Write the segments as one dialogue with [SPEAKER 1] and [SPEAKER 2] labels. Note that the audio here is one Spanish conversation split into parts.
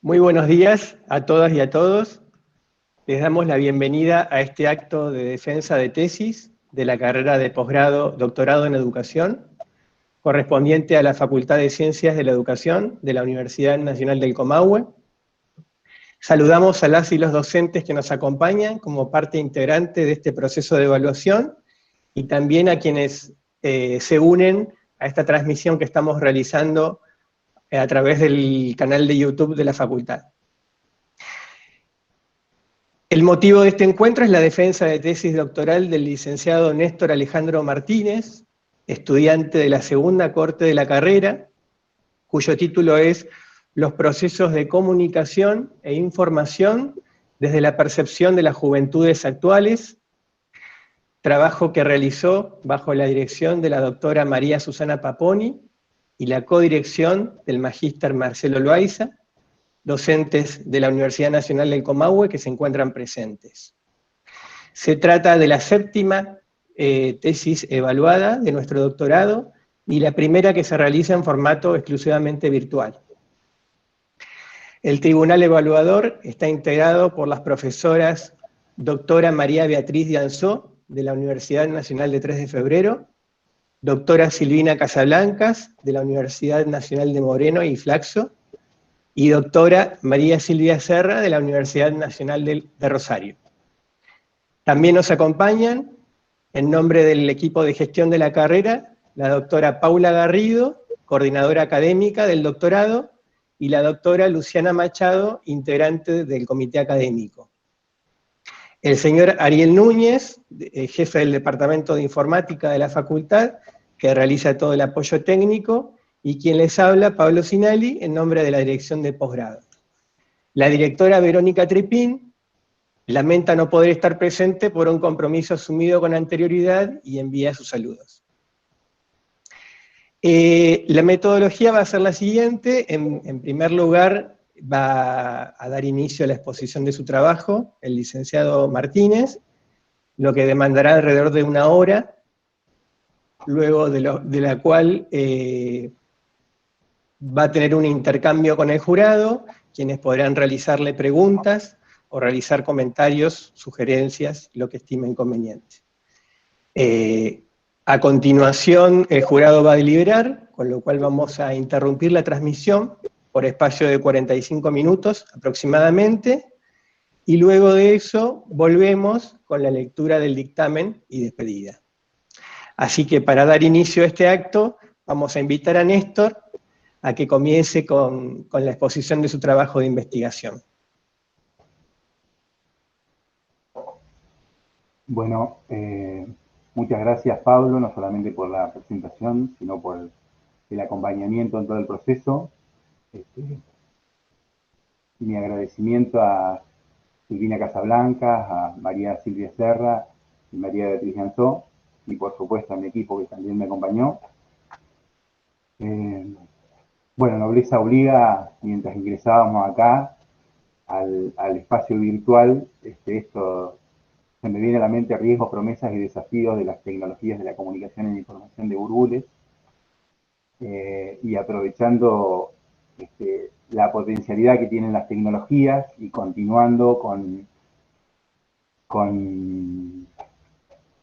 [SPEAKER 1] Muy buenos días a todas y a todos. Les damos la bienvenida a este acto de defensa de tesis de la carrera de posgrado, doctorado en educación, correspondiente a la Facultad de Ciencias de la Educación de la Universidad Nacional del Comahue. Saludamos a las y los docentes que nos acompañan como parte integrante de este proceso de evaluación y también a quienes se unen a esta transmisión que estamos realizando a través del canal de YouTube de la facultad. El motivo de este encuentro es la defensa de tesis doctoral del licenciado Néstor Alejandro Martínez, estudiante de la segunda corte de la carrera, cuyo título es Los procesos de comunicación e información desde la percepción de las juventudes actuales, trabajo que realizó bajo la dirección de la doctora María Susana Paponi y la codirección del magíster Marcelo Loaiza, docentes de la Universidad Nacional del Comahue que se encuentran presentes. Se trata de la séptima tesis evaluada de nuestro doctorado y la primera que se realiza en formato exclusivamente virtual. El tribunal evaluador está integrado por las profesoras doctora María Beatriz Dianzó, de la Universidad Nacional de 3 de Febrero, doctora Silvina Casablancas, de la Universidad Nacional de Moreno y Flaxo, y doctora María Silvia Serra, de la Universidad Nacional de Rosario. También nos acompañan, en nombre del equipo de gestión de la carrera, la doctora Paula Garrido, coordinadora académica del doctorado, y la doctora Luciana Machado, integrante del comité académico. El señor Ariel Núñez, jefe del Departamento de Informática de la facultad, que realiza todo el apoyo técnico, y quien les habla, Pablo Sinali, en nombre de la Dirección de Posgrado. La directora Verónica Trepín lamenta no poder estar presente por un compromiso asumido con anterioridad y envía sus saludos. La metodología va a ser la siguiente. En primer lugar, va a dar inicio a la exposición de su trabajo, el licenciado Martínez, lo que demandará alrededor de 1 hora, luego de la cual va a tener un intercambio con el jurado, quienes podrán realizarle preguntas o realizar comentarios, sugerencias, lo que estimen conveniente. A continuación, el jurado va a deliberar, con lo cual vamos a interrumpir la transmisión por espacio de 45 minutos aproximadamente, y luego de eso volvemos con la lectura del dictamen y despedida. Así que para dar inicio a este acto, vamos a invitar a Néstor a que comience con la exposición de su trabajo de investigación.
[SPEAKER 2] Bueno, muchas gracias Pablo, no solamente por la presentación, sino por el acompañamiento en todo el proceso. Mi agradecimiento a Silvina Casablancas, a María Silvia Serra y María Beatriz Dianzó, y por supuesto a mi equipo que también me acompañó. Bueno, nobleza obliga, mientras ingresábamos acá al espacio virtual, esto se me viene a la mente riesgos, promesas y desafíos de las tecnologías de la comunicación y la información de Burbules, y aprovechando la potencialidad que tienen las tecnologías y continuando con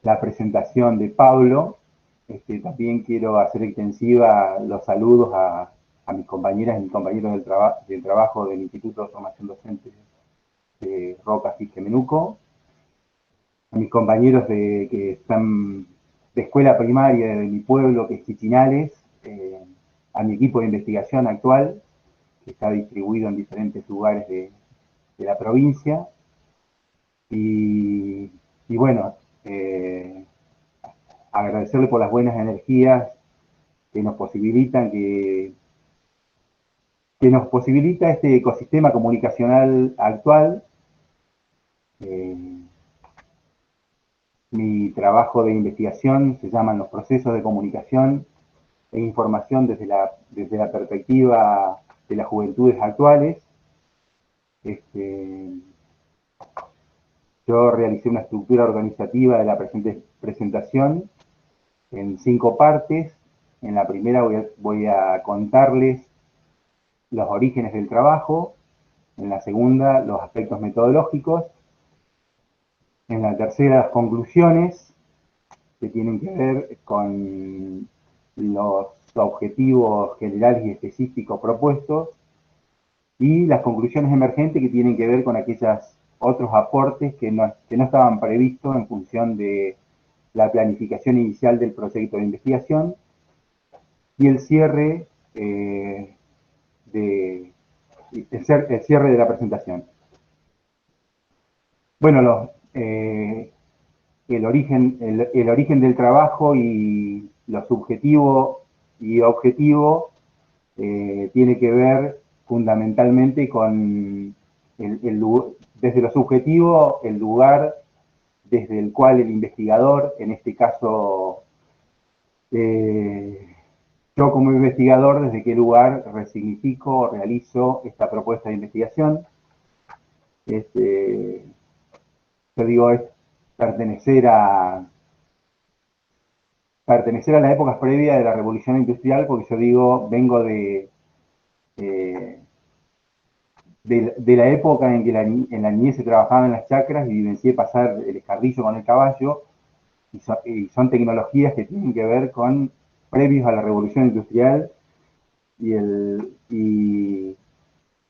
[SPEAKER 2] la presentación de Pablo, también quiero hacer extensiva los saludos a mis compañeras y mis compañeros del trabajo del Instituto de Formación Docente de Roca Fisque Menuco, a mis compañeros que están de escuela primaria de mi pueblo, que es Chichinales, a mi equipo de investigación actual, que está distribuido en diferentes lugares de la provincia, y bueno, agradecerle por las buenas energías que nos posibilitan, que nos posibilita este ecosistema comunicacional actual. Mi trabajo de investigación se llama Los procesos de comunicación e información desde la perspectiva de las juventudes actuales. Yo realicé una estructura organizativa de la presente presentación en 5 partes. En la primera voy a contarles los orígenes del trabajo, En la segunda, los aspectos metodológicos. En la tercera, las conclusiones, que tienen que ver con los objetivos generales y específicos propuestos, y las conclusiones emergentes, que tienen que ver con aquellos otros aportes que no estaban previstos en función de la planificación inicial del proyecto de investigación, y el cierre, el cierre de la presentación. Bueno, el origen del trabajo y lo subjetivo y objetivo tiene que ver fundamentalmente con desde lo subjetivo, el lugar desde el cual el investigador, en este caso yo como investigador, desde qué lugar resignifico o realizo esta propuesta de investigación. Yo digo, es pertenecer a las épocas previas de la Revolución Industrial, porque yo digo, vengo de la época en que en la niñez se trabajaba en las chacras y vivencié pasar el escardillo con el caballo, y son tecnologías que tienen que ver con previos a la Revolución Industrial, y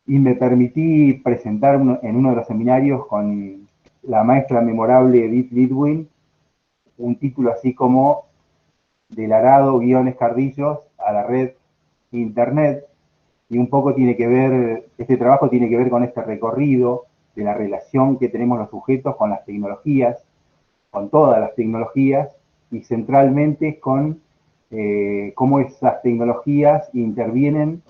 [SPEAKER 2] me permití presentar en uno de los seminarios con la maestra memorable Edith Lidwin un título así como Del arado guión escardillos a la red Internet, y un poco tiene que ver, este trabajo tiene que ver con este recorrido de la relación que tenemos los sujetos con las tecnologías, con todas las tecnologías, y centralmente con cómo esas tecnologías intervienen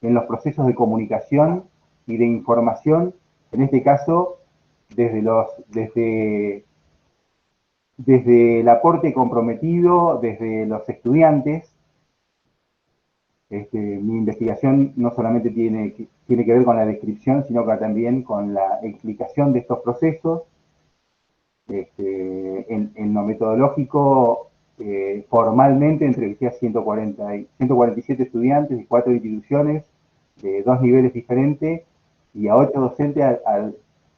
[SPEAKER 2] en los procesos de comunicación y de información, en este caso desde el aporte comprometido, desde los estudiantes. Mi investigación no solamente tiene que ver con la descripción, sino que también con la explicación de estos procesos. En lo metodológico, formalmente entrevisté a 147 estudiantes de 4 instituciones, de 2 niveles diferentes, y a 8 docentes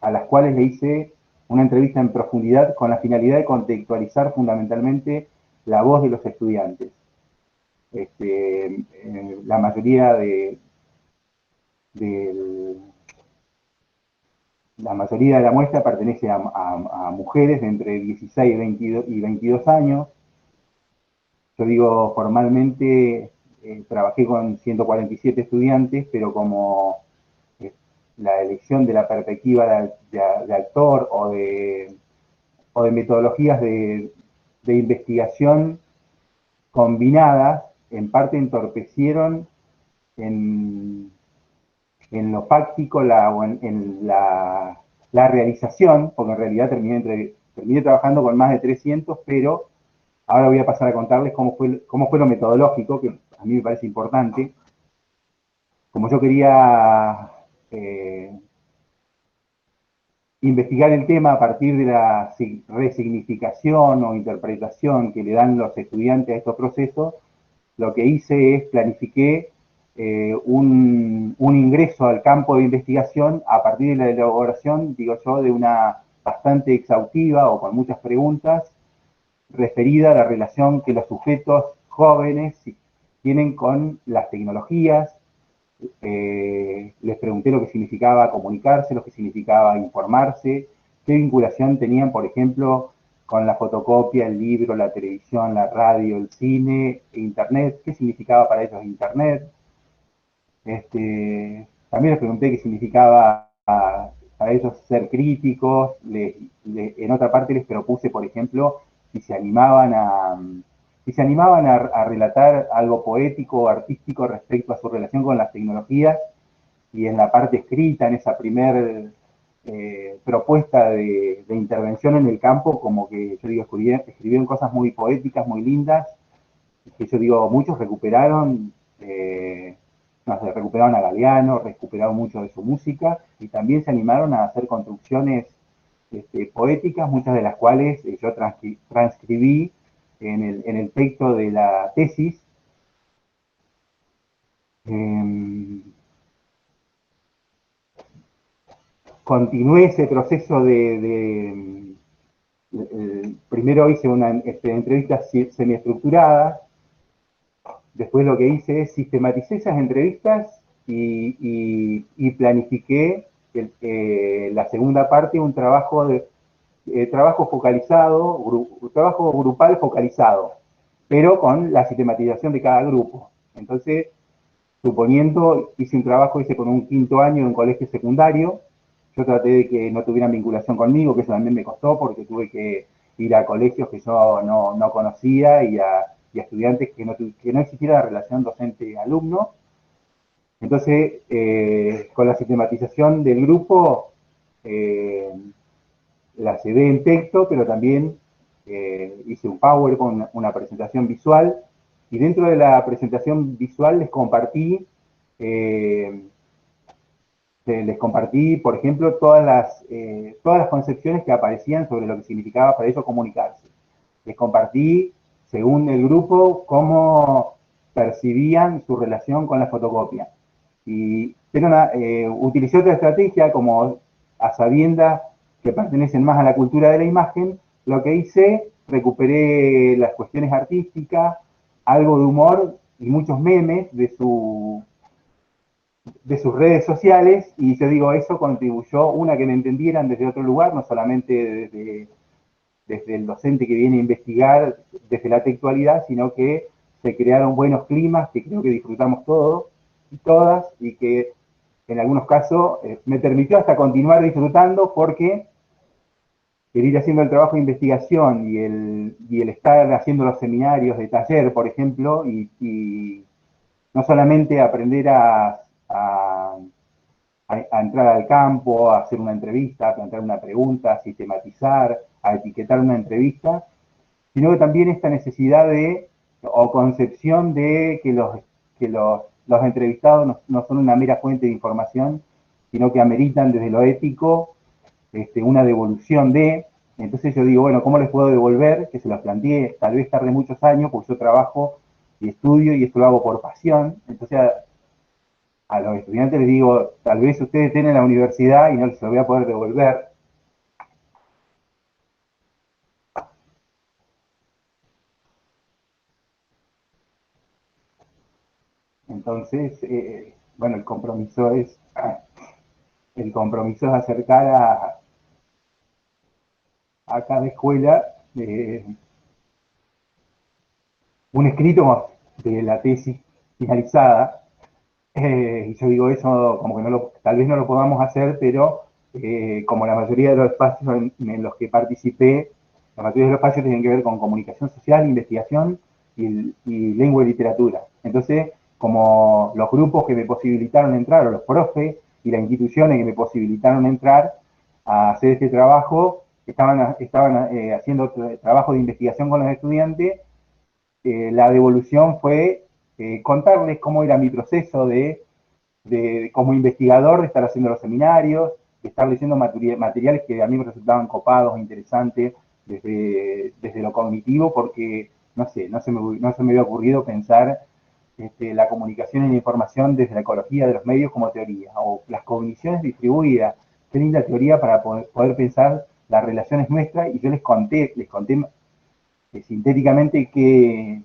[SPEAKER 2] a las cuales le hice una entrevista en profundidad con la finalidad de contextualizar fundamentalmente la voz de los estudiantes. La mayoría de la muestra pertenece a mujeres de entre 16 y 22 años. Yo digo, formalmente trabajé con 147 estudiantes, pero como la elección de la perspectiva de actor o de metodologías de investigación combinadas, en parte entorpecieron en lo fáctico en la realización, porque en realidad terminé trabajando con más de 300, pero ahora voy a pasar a contarles cómo fue lo metodológico, que a mí me parece importante. Como yo quería investigar el tema a partir de la resignificación o interpretación que le dan los estudiantes a estos procesos, lo que hice es planifiqué un ingreso al campo de investigación a partir de la elaboración, digo yo, de una bastante exhaustiva o con muchas preguntas referida a la relación que los sujetos jóvenes tienen con las tecnologías. Les pregunté lo que significaba comunicarse, lo que significaba informarse, qué vinculación tenían, por ejemplo, con la fotocopia, el libro, la televisión, la radio, el cine, Internet, qué significaba para ellos Internet. También les pregunté qué significaba para ellos ser críticos. En otra parte les propuse, por ejemplo, si se animaban a relatar algo poético o artístico respecto a su relación con las tecnologías, y en la parte escrita, en esa primer propuesta de intervención en el campo, como que yo digo, escribieron cosas muy poéticas, muy lindas, que yo digo, muchos recuperaron, recuperaron a Galeano, recuperaron mucho de su música, y también se animaron a hacer construcciones poéticas, muchas de las cuales yo transcribí en el texto de la tesis. continué ese proceso primero hice una entrevistas semiestructuradas, después lo que hice es sistematicé esas entrevistas y planifiqué la segunda parte, un trabajo trabajo focalizado, trabajo grupal focalizado, pero con la sistematización de cada grupo. Entonces, suponiendo, hice un trabajo con un quinto año en un colegio secundario. Yo traté de que no tuvieran vinculación conmigo, que eso también me costó porque tuve que ir a colegios que yo no conocía y a estudiantes que no existiera la relación docente-alumno. Entonces, con la sistematización del grupo, la llevé en texto, pero también hice un PowerPoint, una presentación visual, y dentro de la presentación visual les compartí, por ejemplo, todas las concepciones que aparecían sobre lo que significaba para ellos comunicarse. Les compartí, según el grupo, cómo percibían su relación con la fotocopia. Pero utilicé otra estrategia, como a sabiendas que pertenecen más a la cultura de la imagen. Lo que hice, recuperé las cuestiones artísticas, algo de humor y muchos memes de sus redes sociales, y yo digo, eso contribuyó, una, que me entendieran desde otro lugar, no solamente desde el docente que viene a investigar desde la textualidad, sino que se crearon buenos climas que creo que disfrutamos todos y todas, y que en algunos casos me permitió hasta continuar disfrutando, porque el ir haciendo el trabajo de investigación y el estar haciendo los seminarios de taller, por ejemplo, y no solamente aprender a entrar al campo, a hacer una entrevista, a plantear una pregunta, a sistematizar, a etiquetar una entrevista, sino que también esta necesidad o concepción de que los entrevistados no son una mera fuente de información, sino que ameritan desde lo ético una devolución de. Entonces yo digo, bueno, ¿cómo les puedo devolver? Que se los planteé, tal vez tarde muchos años, porque yo trabajo y estudio y esto lo hago por pasión. Entonces a los estudiantes les digo, tal vez ustedes estén en la universidad y no les lo voy a poder devolver. Entonces, bueno, el compromiso es acercar a cada escuela un escrito de la tesis finalizada. Y yo digo, eso como que tal vez no lo podamos hacer, pero como la mayoría de los espacios en los que participé, la mayoría de los espacios tienen que ver con comunicación social, investigación y lengua y literatura. Entonces, como los grupos que me posibilitaron entrar, o los profes y las instituciones que me posibilitaron entrar a hacer este trabajo, estaban haciendo trabajo de investigación con los estudiantes, la devolución fue contarles cómo era mi proceso como investigador, de estar haciendo los seminarios, de estar leyendo materiales que a mí me resultaban copados, interesantes, desde lo cognitivo, porque, no sé, no se me había ocurrido pensar la comunicación y la información desde la ecología de los medios como teoría, o las cogniciones distribuidas. Qué linda teoría para poder pensar las relaciones nuestras, y yo les conté sintéticamente qué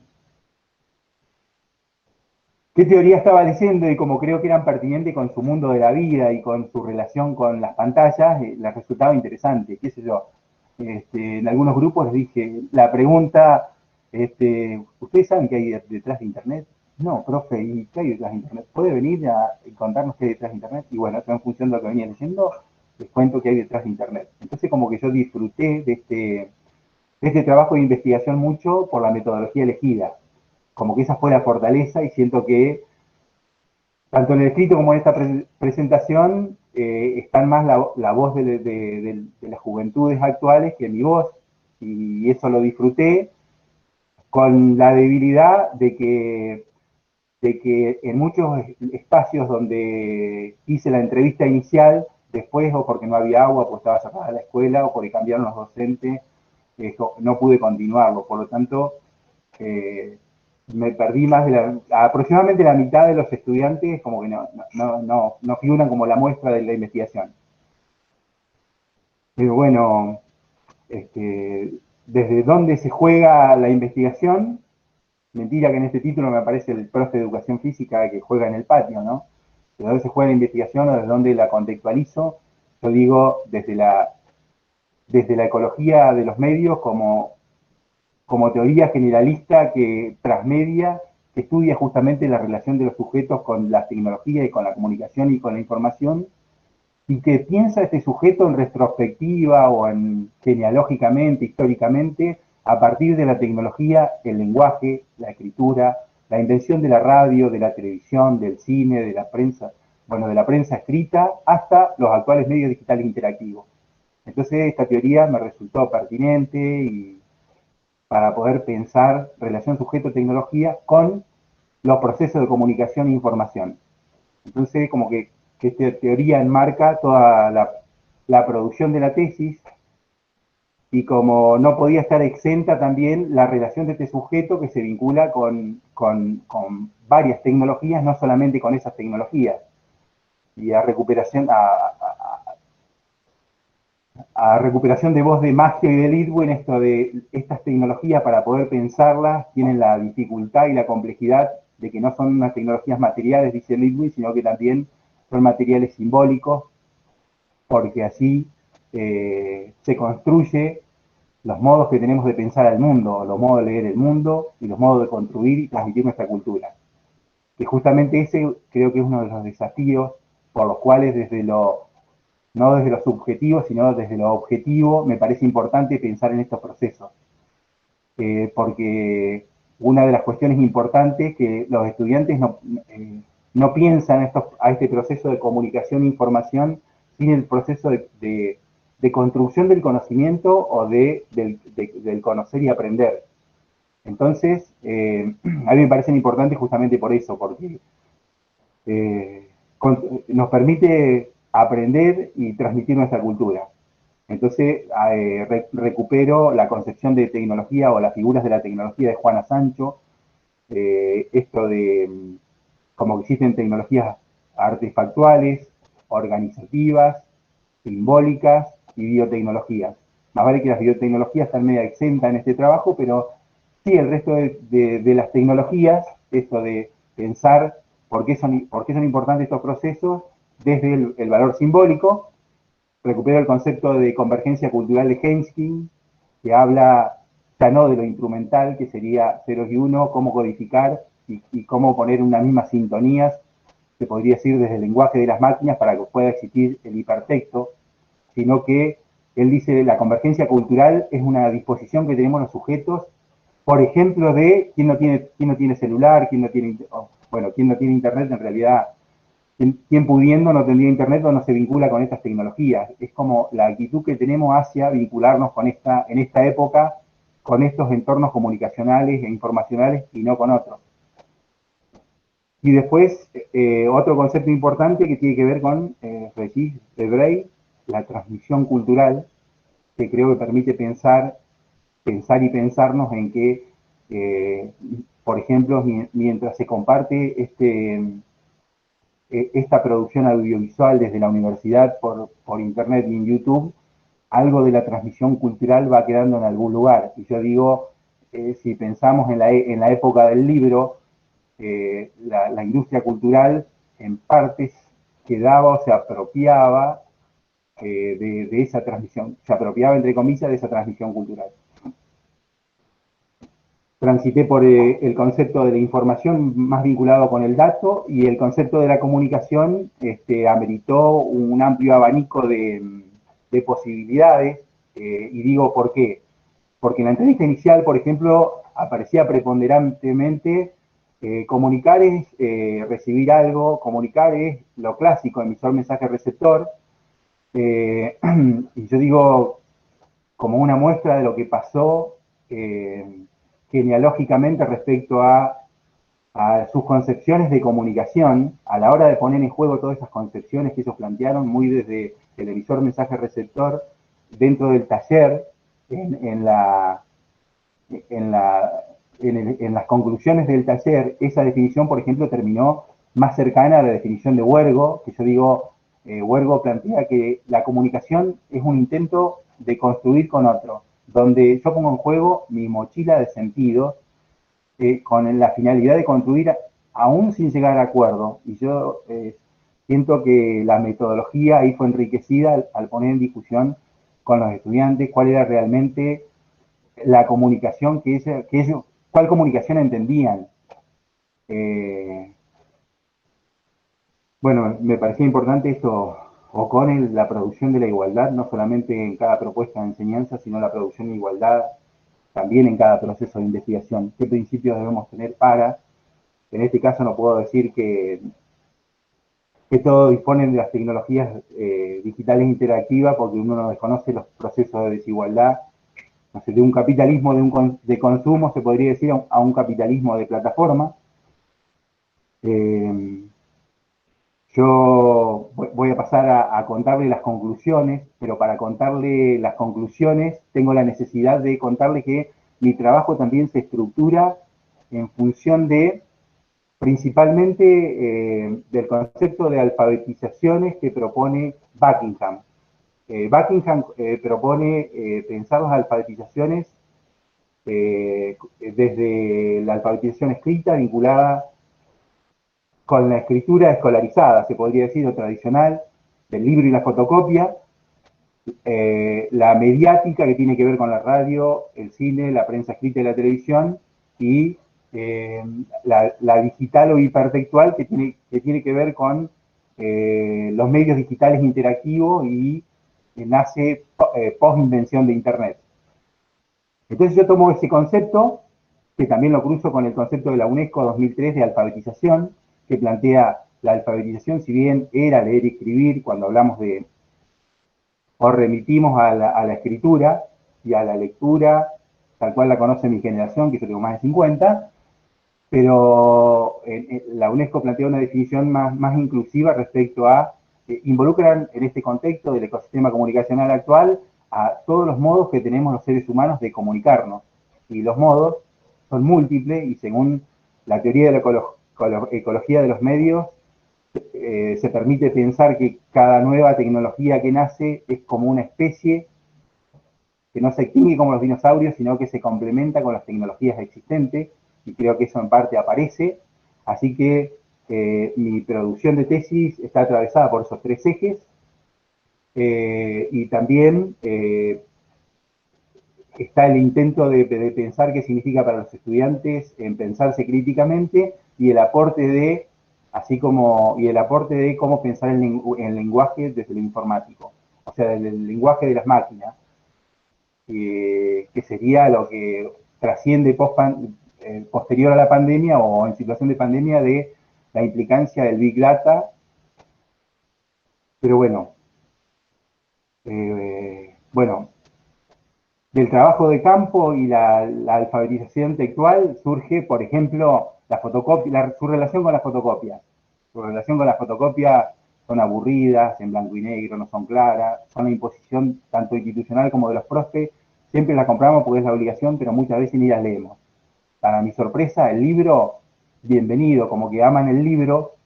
[SPEAKER 2] teoría estaba leyendo, y como creo que eran pertinentes con su mundo de la vida y con su relación con las pantallas, les resultaba interesante, qué sé yo. En algunos grupos les dije, la pregunta, ¿ustedes saben qué hay detrás de Internet? No, profe, ¿y qué hay detrás de Internet? ¿Puede venir a contarnos qué hay detrás de Internet? Y bueno, en función de lo que venía leyendo, les cuento qué hay detrás de Internet. Entonces, como que yo disfruté de este trabajo de investigación mucho por la metodología elegida. Como que esa fue la fortaleza, y siento que tanto en el escrito como en esta presentación están más la voz de las juventudes actuales que mi voz, y eso lo disfruté, con la debilidad de que en muchos espacios donde hice la entrevista inicial, después, o porque no había agua, pues estaba cerrada la escuela, o porque cambiaron los docentes, no pude continuarlo. Por lo tanto, me perdí más aproximadamente la mitad de los estudiantes, como que no figuran como la muestra de la investigación. Pero bueno, desde dónde se juega la investigación. Mentira que en este título me aparece el profe de educación física que juega en el patio, ¿no? ¿De dónde se juega la investigación o desde dónde la contextualizo? Yo digo desde la ecología de los medios como teoría generalista que transmedia, que estudia justamente la relación de los sujetos con las tecnologías y con la comunicación y con la información, y que piensa este sujeto en retrospectiva o en genealógicamente, históricamente, a partir de la tecnología, el lenguaje, la escritura, la invención de la radio, de la televisión, del cine, de la prensa, bueno, de la prensa escrita, hasta los actuales medios digitales interactivos. Entonces esta teoría me resultó pertinente y para poder pensar relación sujeto-tecnología con los procesos de comunicación e información. Entonces, como que esta teoría enmarca toda la producción de la tesis y como no podía estar exenta también la relación de este sujeto que se vincula con varias tecnologías, no solamente con esas tecnologías. Y a recuperación de voz de Maggio y de Lidwin, esto de estas tecnologías para poder pensarlas tienen la dificultad y la complejidad de que no son unas tecnologías materiales, dice Lidwin, sino que también son materiales simbólicos, porque así se construye los modos que tenemos de pensar al mundo, los modos de leer el mundo y los modos de construir y transmitir nuestra cultura. Que justamente ese creo que es uno de los desafíos por los cuales no desde lo subjetivo, sino desde lo objetivo, me parece importante pensar en estos procesos. Porque una de las cuestiones importantes es que los estudiantes no piensan a este proceso de comunicación e información sin el proceso de construcción del conocimiento o del conocer y aprender. Entonces, a mí me parecen importantes justamente por eso, porque nos permite aprender y transmitir nuestra cultura. Entonces, recupero la concepción de tecnología o las figuras de la tecnología de Juana Sancho, esto de como que existen tecnologías artefactuales, organizativas, simbólicas y biotecnologías. Más vale que las biotecnologías están media exentas en este trabajo, pero sí el resto de las tecnologías, esto de pensar por qué son importantes estos procesos desde el valor simbólico. Recupero el concepto de convergencia cultural de Henskin, que habla ya no de lo instrumental, que sería ceros y uno, cómo codificar y cómo poner una misma sintonía, se podría decir desde el lenguaje de las máquinas para que pueda existir el hipertexto, sino que él dice que la convergencia cultural es una disposición que tenemos los sujetos, por ejemplo, de quién no tiene celular, quién no tiene, bueno, quién no tiene internet, en realidad, quién pudiendo no tendría internet o no se vincula con estas tecnologías. Es como la actitud que tenemos hacia vincularnos en esta época, con estos entornos comunicacionales e informacionales y no con otros. Y después, otro concepto importante que tiene que ver con Regis Debray, la transmisión cultural, que creo que permite pensar y pensarnos en que, por ejemplo, mientras se comparte esta producción audiovisual desde la universidad por internet y en YouTube, algo de la transmisión cultural va quedando en algún lugar. Y yo digo, si pensamos en la época del libro, la industria cultural en partes quedaba o se apropiaba de esa transmisión, se apropiaba entre comillas de esa transmisión cultural. Transité por el concepto de la información más vinculado con el dato y el concepto de la comunicación ameritó un amplio abanico de posibilidades y digo por qué. Porque en la entrevista inicial, por ejemplo, aparecía preponderantemente comunicar es recibir algo, comunicar es lo clásico, emisor, mensaje, receptor. Y yo digo, como una muestra de lo que pasó genealógicamente respecto a sus concepciones de comunicación, a la hora de poner en juego todas esas concepciones que ellos plantearon, muy desde el emisor, mensaje, receptor, dentro del taller, en las conclusiones del taller, esa definición, por ejemplo, terminó más cercana a la definición de Huergo, que yo digo, Huergo plantea que la comunicación es un intento de construir con otro, donde yo pongo en juego mi mochila de sentidos con la finalidad de construir aún sin llegar a acuerdo. Y yo siento que la metodología ahí fue enriquecida al poner en discusión con los estudiantes cuál era realmente la comunicación que ellos cuál comunicación entendían. Bueno, me parecía importante esto, O'Connell, la producción de la igualdad, no solamente en cada propuesta de enseñanza, sino la producción de igualdad también en cada proceso de investigación. ¿Qué principios debemos tener para? En este caso no puedo decir que todos disponen de las tecnologías digitales interactivas porque uno no desconoce los procesos de desigualdad. No sé, de un capitalismo de consumo se podría decir a un capitalismo de plataforma. Yo voy a pasar a contarle las conclusiones, pero para contarle las conclusiones tengo la necesidad de contarle que mi trabajo también se estructura en función de, principalmente, del concepto de alfabetizaciones que propone Buckingham. Buckingham propone pensar las alfabetizaciones desde la alfabetización escrita vinculada con la escritura escolarizada, se podría decir, o tradicional, del libro y la fotocopia, la mediática que tiene que ver con la radio, el cine, la prensa escrita y la televisión, y la digital o hipertextual que tiene que ver con los medios digitales interactivos y nace post-invención de Internet. Entonces yo tomo ese concepto, que también lo cruzo con el concepto de la UNESCO 2003 de alfabetización, que plantea la alfabetización, si bien era leer y escribir, cuando hablamos de, o remitimos a la escritura y a la lectura, tal cual la conoce mi generación, que yo tengo más de 50, pero la UNESCO plantea una definición más inclusiva respecto a, involucran en este contexto del ecosistema comunicacional actual a todos los modos que tenemos los seres humanos de comunicarnos. Y los modos son múltiples y según la teoría de la ecología de los medios, se permite pensar que cada nueva tecnología que nace es como una especie que no se extingue como los dinosaurios, sino que se complementa con las tecnologías existentes, y creo que eso en parte aparece. Así que mi producción de tesis está atravesada por esos tres ejes, y también está el intento de pensar qué significa para los estudiantes en pensarse críticamente y el aporte de, cómo pensar el lenguaje desde lo informático, o sea, desde el lenguaje de las máquinas, que sería lo que trasciende posterior a la pandemia o en situación de pandemia de la implicancia del Big Data. Pero bueno, del trabajo de campo y la alfabetización textual surge, por ejemplo, su relación con las fotocopias. Su relación con las fotocopias son aburridas, en blanco y negro, no son claras, son la imposición tanto institucional como de los profes. Siempre las compramos porque es la obligación, pero muchas veces ni las leemos. Para mi sorpresa, el libro, bienvenido, como que aman el libro,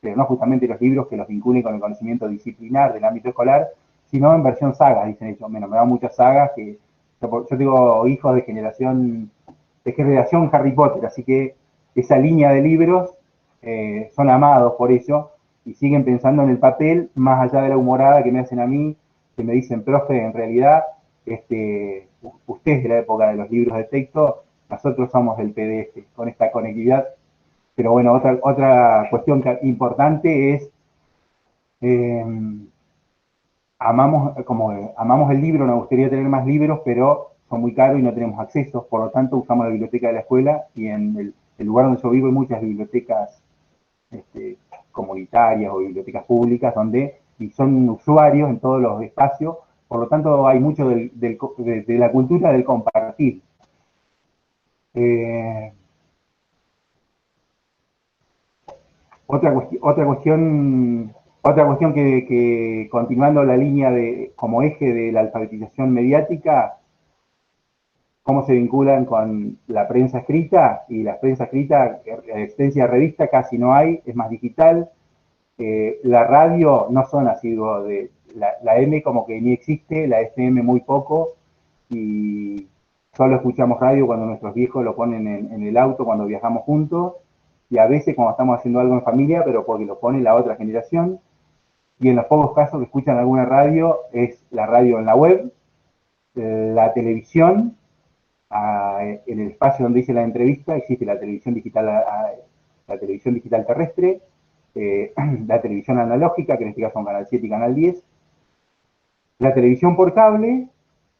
[SPEAKER 2] pero no justamente los libros que los vinculen con el conocimiento disciplinar del ámbito escolar, sino en versión saga, dicen ellos. Me dan muchas sagas que yo tengo hijos de generación Harry Potter, así que esa línea de libros son amados por ello y siguen pensando en el papel, más allá de la humorada que me hacen a mí, que me dicen, profe, en realidad, usted es de la época de los libros de texto, nosotros somos del PDF, con esta conectividad. Pero bueno, otra cuestión importante es, amamos el libro, nos gustaría tener más libros, pero son muy caros y no tenemos acceso, por lo tanto usamos la biblioteca de la escuela y en el lugar donde yo vivo hay muchas bibliotecas comunitarias o bibliotecas públicas y son usuarios en todos los espacios, por lo tanto hay mucho de la cultura del compartir. Otra cuestión que continuando la línea como eje de la alfabetización mediática, cómo se vinculan con la prensa escrita, y la prensa escrita, existencia de revista casi no hay, es más digital. La radio no son asiduos de... La M como que ni existe, la FM muy poco, y solo escuchamos radio cuando nuestros viejos lo ponen en el auto, cuando viajamos juntos, y a veces cuando estamos haciendo algo en familia, pero porque lo pone la otra generación, y en los pocos casos que escuchan alguna radio, es la radio en la web, la televisión, en el espacio donde hice la entrevista, existe la televisión digital, la televisión digital terrestre, la televisión analógica, que en este caso son Canal 7 y Canal 10, la televisión por cable,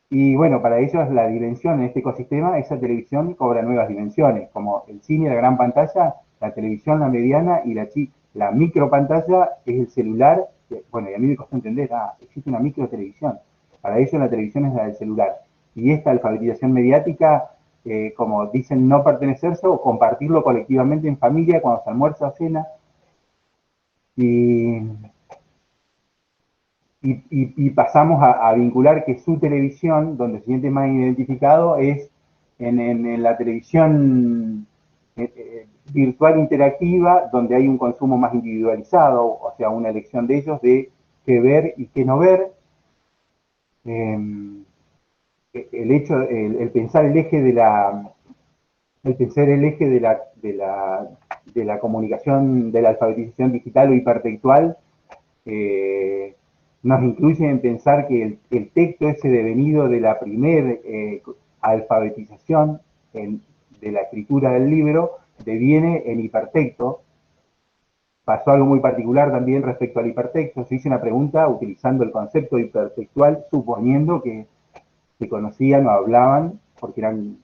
[SPEAKER 2] y bueno, para ellos la dimensión en este ecosistema, esa televisión cobra nuevas dimensiones, como el cine, la gran pantalla, la televisión, la mediana, y la micro pantalla es el celular. Bueno, y a mí me costó entender, existe una micro televisión. Para ellos la televisión es la del celular. Y esta alfabetización mediática, como dicen, no pertenecerse o compartirlo colectivamente en familia cuando se almuerza o cena. Y pasamos a vincular que su televisión, donde se siente más identificado, es en la televisión virtual interactiva, donde hay un consumo más individualizado, o sea, una elección de ellos de qué ver y qué no ver. El pensar el eje de la comunicación, de la alfabetización digital o hipertextual, nos incluye en pensar que el texto, ese devenido de la primer alfabetización de la escritura del libro, deviene en hipertexto. Pasó algo muy particular también respecto al hipertexto. Se hizo una pregunta utilizando el concepto hipertextual, suponiendo que conocían o hablaban, porque eran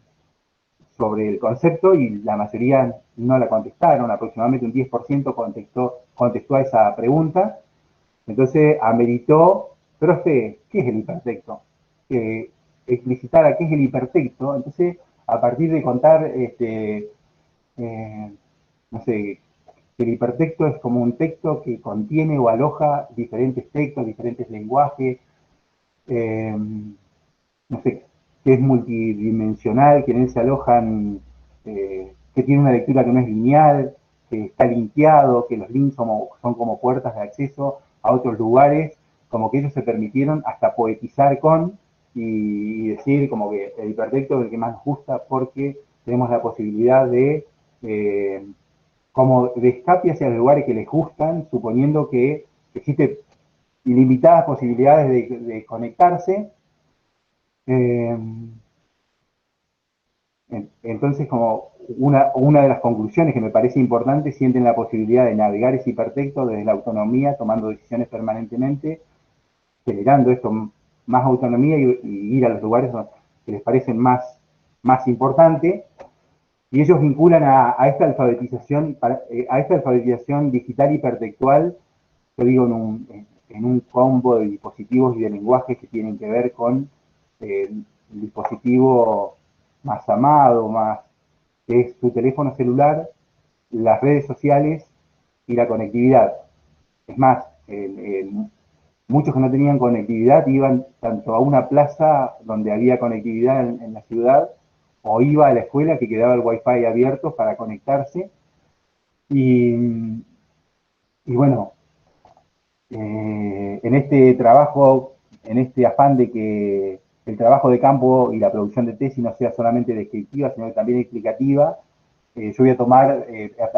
[SPEAKER 2] sobre el concepto, y la mayoría no la contestaron. Aproximadamente un 10% contestó a esa pregunta. Entonces ameritó, profe, ¿qué es el hipertexto? Explicitar a qué es el hipertexto. Entonces, a partir de contar, no sé, el hipertexto es como un texto que contiene o aloja diferentes textos, diferentes lenguajes, no sé, que es multidimensional, que en él se alojan, que tiene una lectura que no es lineal, que está linkeado, que los links son como puertas de acceso a otros lugares, como que ellos se permitieron hasta poetizar y decir como que el hipertexto es el que más nos gusta porque tenemos la posibilidad como de escape hacia los lugares que les gustan, suponiendo que existe ilimitadas posibilidades de conectarse. Entonces, como una de las conclusiones que me parece importante, sienten la posibilidad de navegar ese hipertexto desde la autonomía, tomando decisiones permanentemente, generando esto más autonomía y ir a los lugares que les parecen más importantes. Y ellos vinculan a esta alfabetización digital hipertextual, yo digo, en un combo de dispositivos y de lenguajes que tienen que ver con el dispositivo más amado, que es su teléfono celular, las redes sociales y la conectividad. Es más, muchos que no tenían conectividad iban tanto a una plaza donde había conectividad en la ciudad, o iba a la escuela que quedaba el wifi abierto para conectarse. Y bueno, en este trabajo, en este afán de que el trabajo de campo y la producción de tesis no sea solamente descriptiva, sino también explicativa, yo voy a tomar,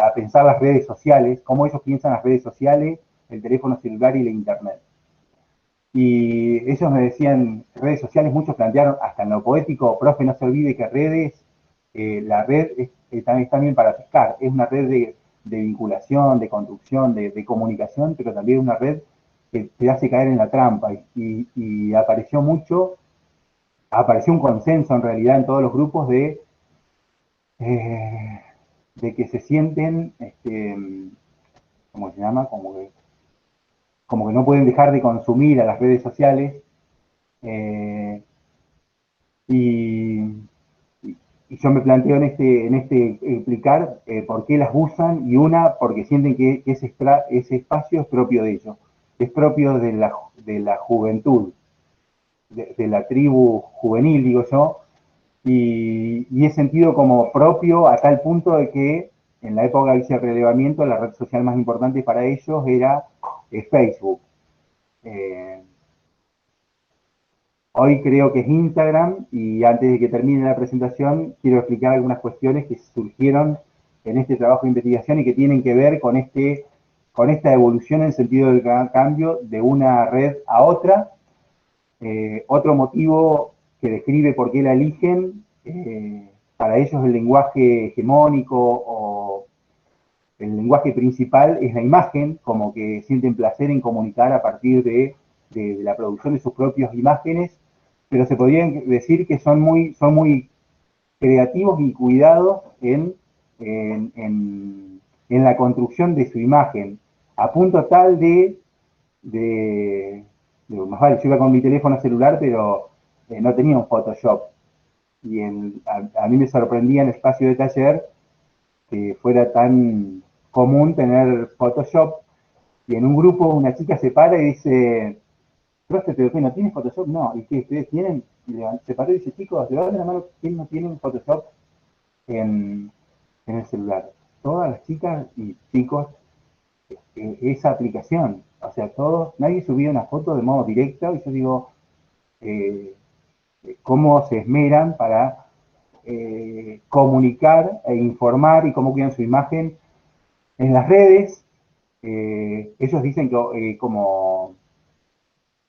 [SPEAKER 2] a pensar las redes sociales, cómo ellos piensan las redes sociales, el teléfono celular y la internet. Y ellos me decían, redes sociales, muchos plantearon, hasta en lo poético, profe, no se olvide que la red es también para pescar, es una red de vinculación, de construcción, de comunicación, pero también una red que te hace caer en la trampa. Y apareció un consenso en realidad en todos los grupos de que se sienten, ¿cómo se llama? Como que no pueden dejar de consumir a las redes sociales, y yo me planteo en este explicar por qué las usan, y porque sienten que ese espacio es propio de ellos, es propio de la juventud, de la tribu juvenil, digo yo, y es sentido como propio a tal punto de que en la época de ese relevamiento, la red social más importante para ellos era Facebook. Hoy creo que es Instagram, y antes de que termine la presentación, quiero explicar algunas cuestiones que surgieron en este trabajo de investigación y que tienen que ver con esta evolución en sentido del cambio de una red a otra. Otro motivo que describe por qué la eligen, para ellos el lenguaje hegemónico o el lenguaje principal es la imagen, como que sienten placer en comunicar a partir de la producción de sus propias imágenes, pero se podría decir que son muy creativos y cuidados en la construcción de su imagen, a punto tal más vale, yo iba con mi teléfono celular, pero no tenía un Photoshop. Y a mí me sorprendía en el espacio de taller que fuera tan común tener Photoshop, y en un grupo una chica se para y dice, profe, pero ¿qué, no tienes Photoshop? No, ¿y qué, ustedes tienen? Y se paró y dice, chicos, levanten la mano, ¿quién no tiene Photoshop en el celular? Todas las chicas y chicos, esa aplicación, o sea, todos, nadie subía una foto de modo directo, y yo digo, cómo se esmeran para comunicar e informar, y cómo cuidan su imagen en las redes. Ellos dicen que como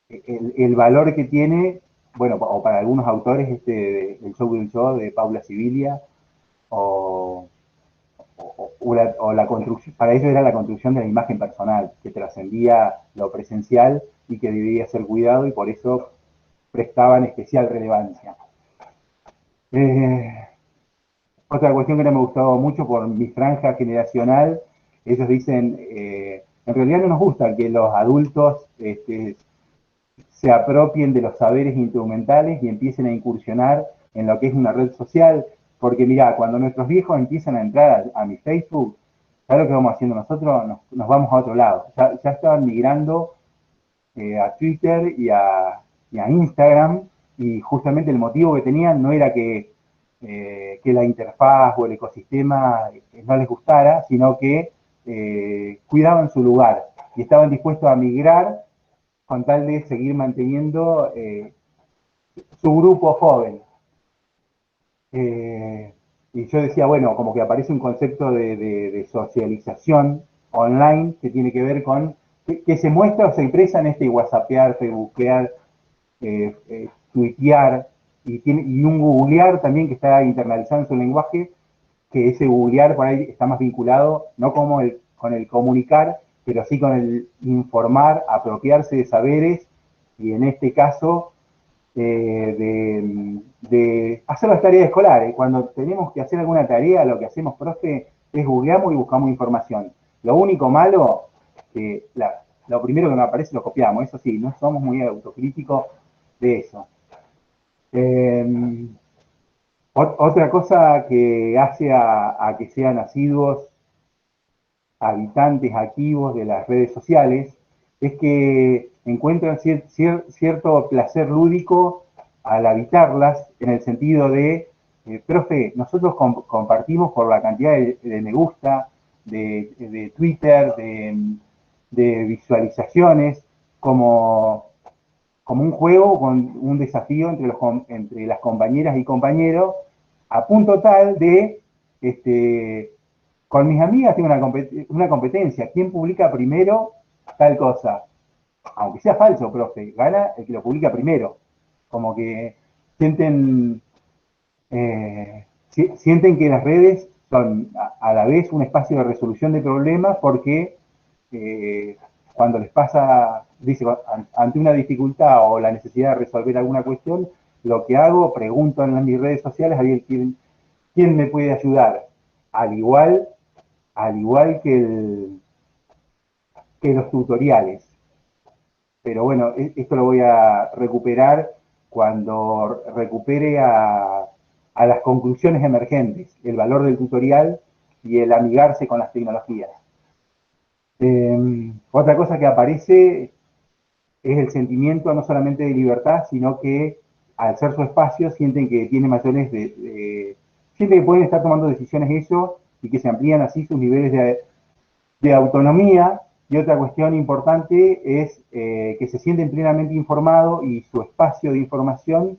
[SPEAKER 2] el valor que tiene, bueno, o para algunos autores, el show del show de Paula Sibilia, o la construcción, para ellos era la construcción de la imagen personal, que trascendía lo presencial y que debía ser cuidado, y por eso prestaban especial relevancia. Otra cuestión que no me gustaba mucho por mi franja generacional, ellos dicen, en realidad no nos gusta que los adultos se apropien de los saberes instrumentales y empiecen a incursionar en lo que es una red social, porque mirá, cuando nuestros viejos empiezan a entrar a mi Facebook, ¿sabes lo que vamos haciendo nosotros? Nos vamos a otro lado. Ya estaban migrando a Twitter y a Instagram, y justamente el motivo que tenían no era que la interfaz o el ecosistema no les gustara, sino que cuidaban su lugar y estaban dispuestos a migrar con tal de seguir manteniendo su grupo joven. Y yo decía, bueno, como que aparece un concepto de socialización online que tiene que ver con, que se muestra o se expresa en whatsappear, facebookear, tuitear, y un googlear también que está internalizado en su lenguaje, que ese googlear por ahí está más vinculado, no como con el comunicar, pero sí con el informar, apropiarse de saberes, y en este caso de hacer las tareas escolares. Cuando tenemos que hacer alguna tarea, lo que hacemos, profe, es googleamos y buscamos información. Lo único malo, que lo primero que nos aparece lo copiamos, eso sí, no somos muy autocríticos de eso. Otra cosa que hace a que sean asiduos habitantes activos de las redes sociales es que encuentran cierto placer lúdico al habitarlas, en el sentido de, profe, nosotros compartimos por la cantidad de me gusta, de Twitter, de visualizaciones, como un juego, con un desafío entre las compañeras y compañeros, a punto tal de, con mis amigas tengo una competencia, ¿quién publica primero tal cosa? Aunque sea falso, profe, gana el que lo publica primero. Como que sienten que las redes son a la vez un espacio de resolución de problemas, porque cuando les pasa, dice, ante una dificultad o la necesidad de resolver alguna cuestión, lo que hago, pregunto en mis redes sociales a alguien quién me puede ayudar, al igual que los tutoriales. Pero bueno, esto lo voy a recuperar cuando recupere a las conclusiones emergentes, el valor del tutorial y el amigarse con las tecnologías. Otra cosa que aparece es el sentimiento no solamente de libertad, sino que al ser su espacio sienten que tienen mayores sienten que pueden estar tomando decisiones ellos y que se amplían así sus niveles de autonomía. Y otra cuestión importante es que se sienten plenamente informados y su espacio de información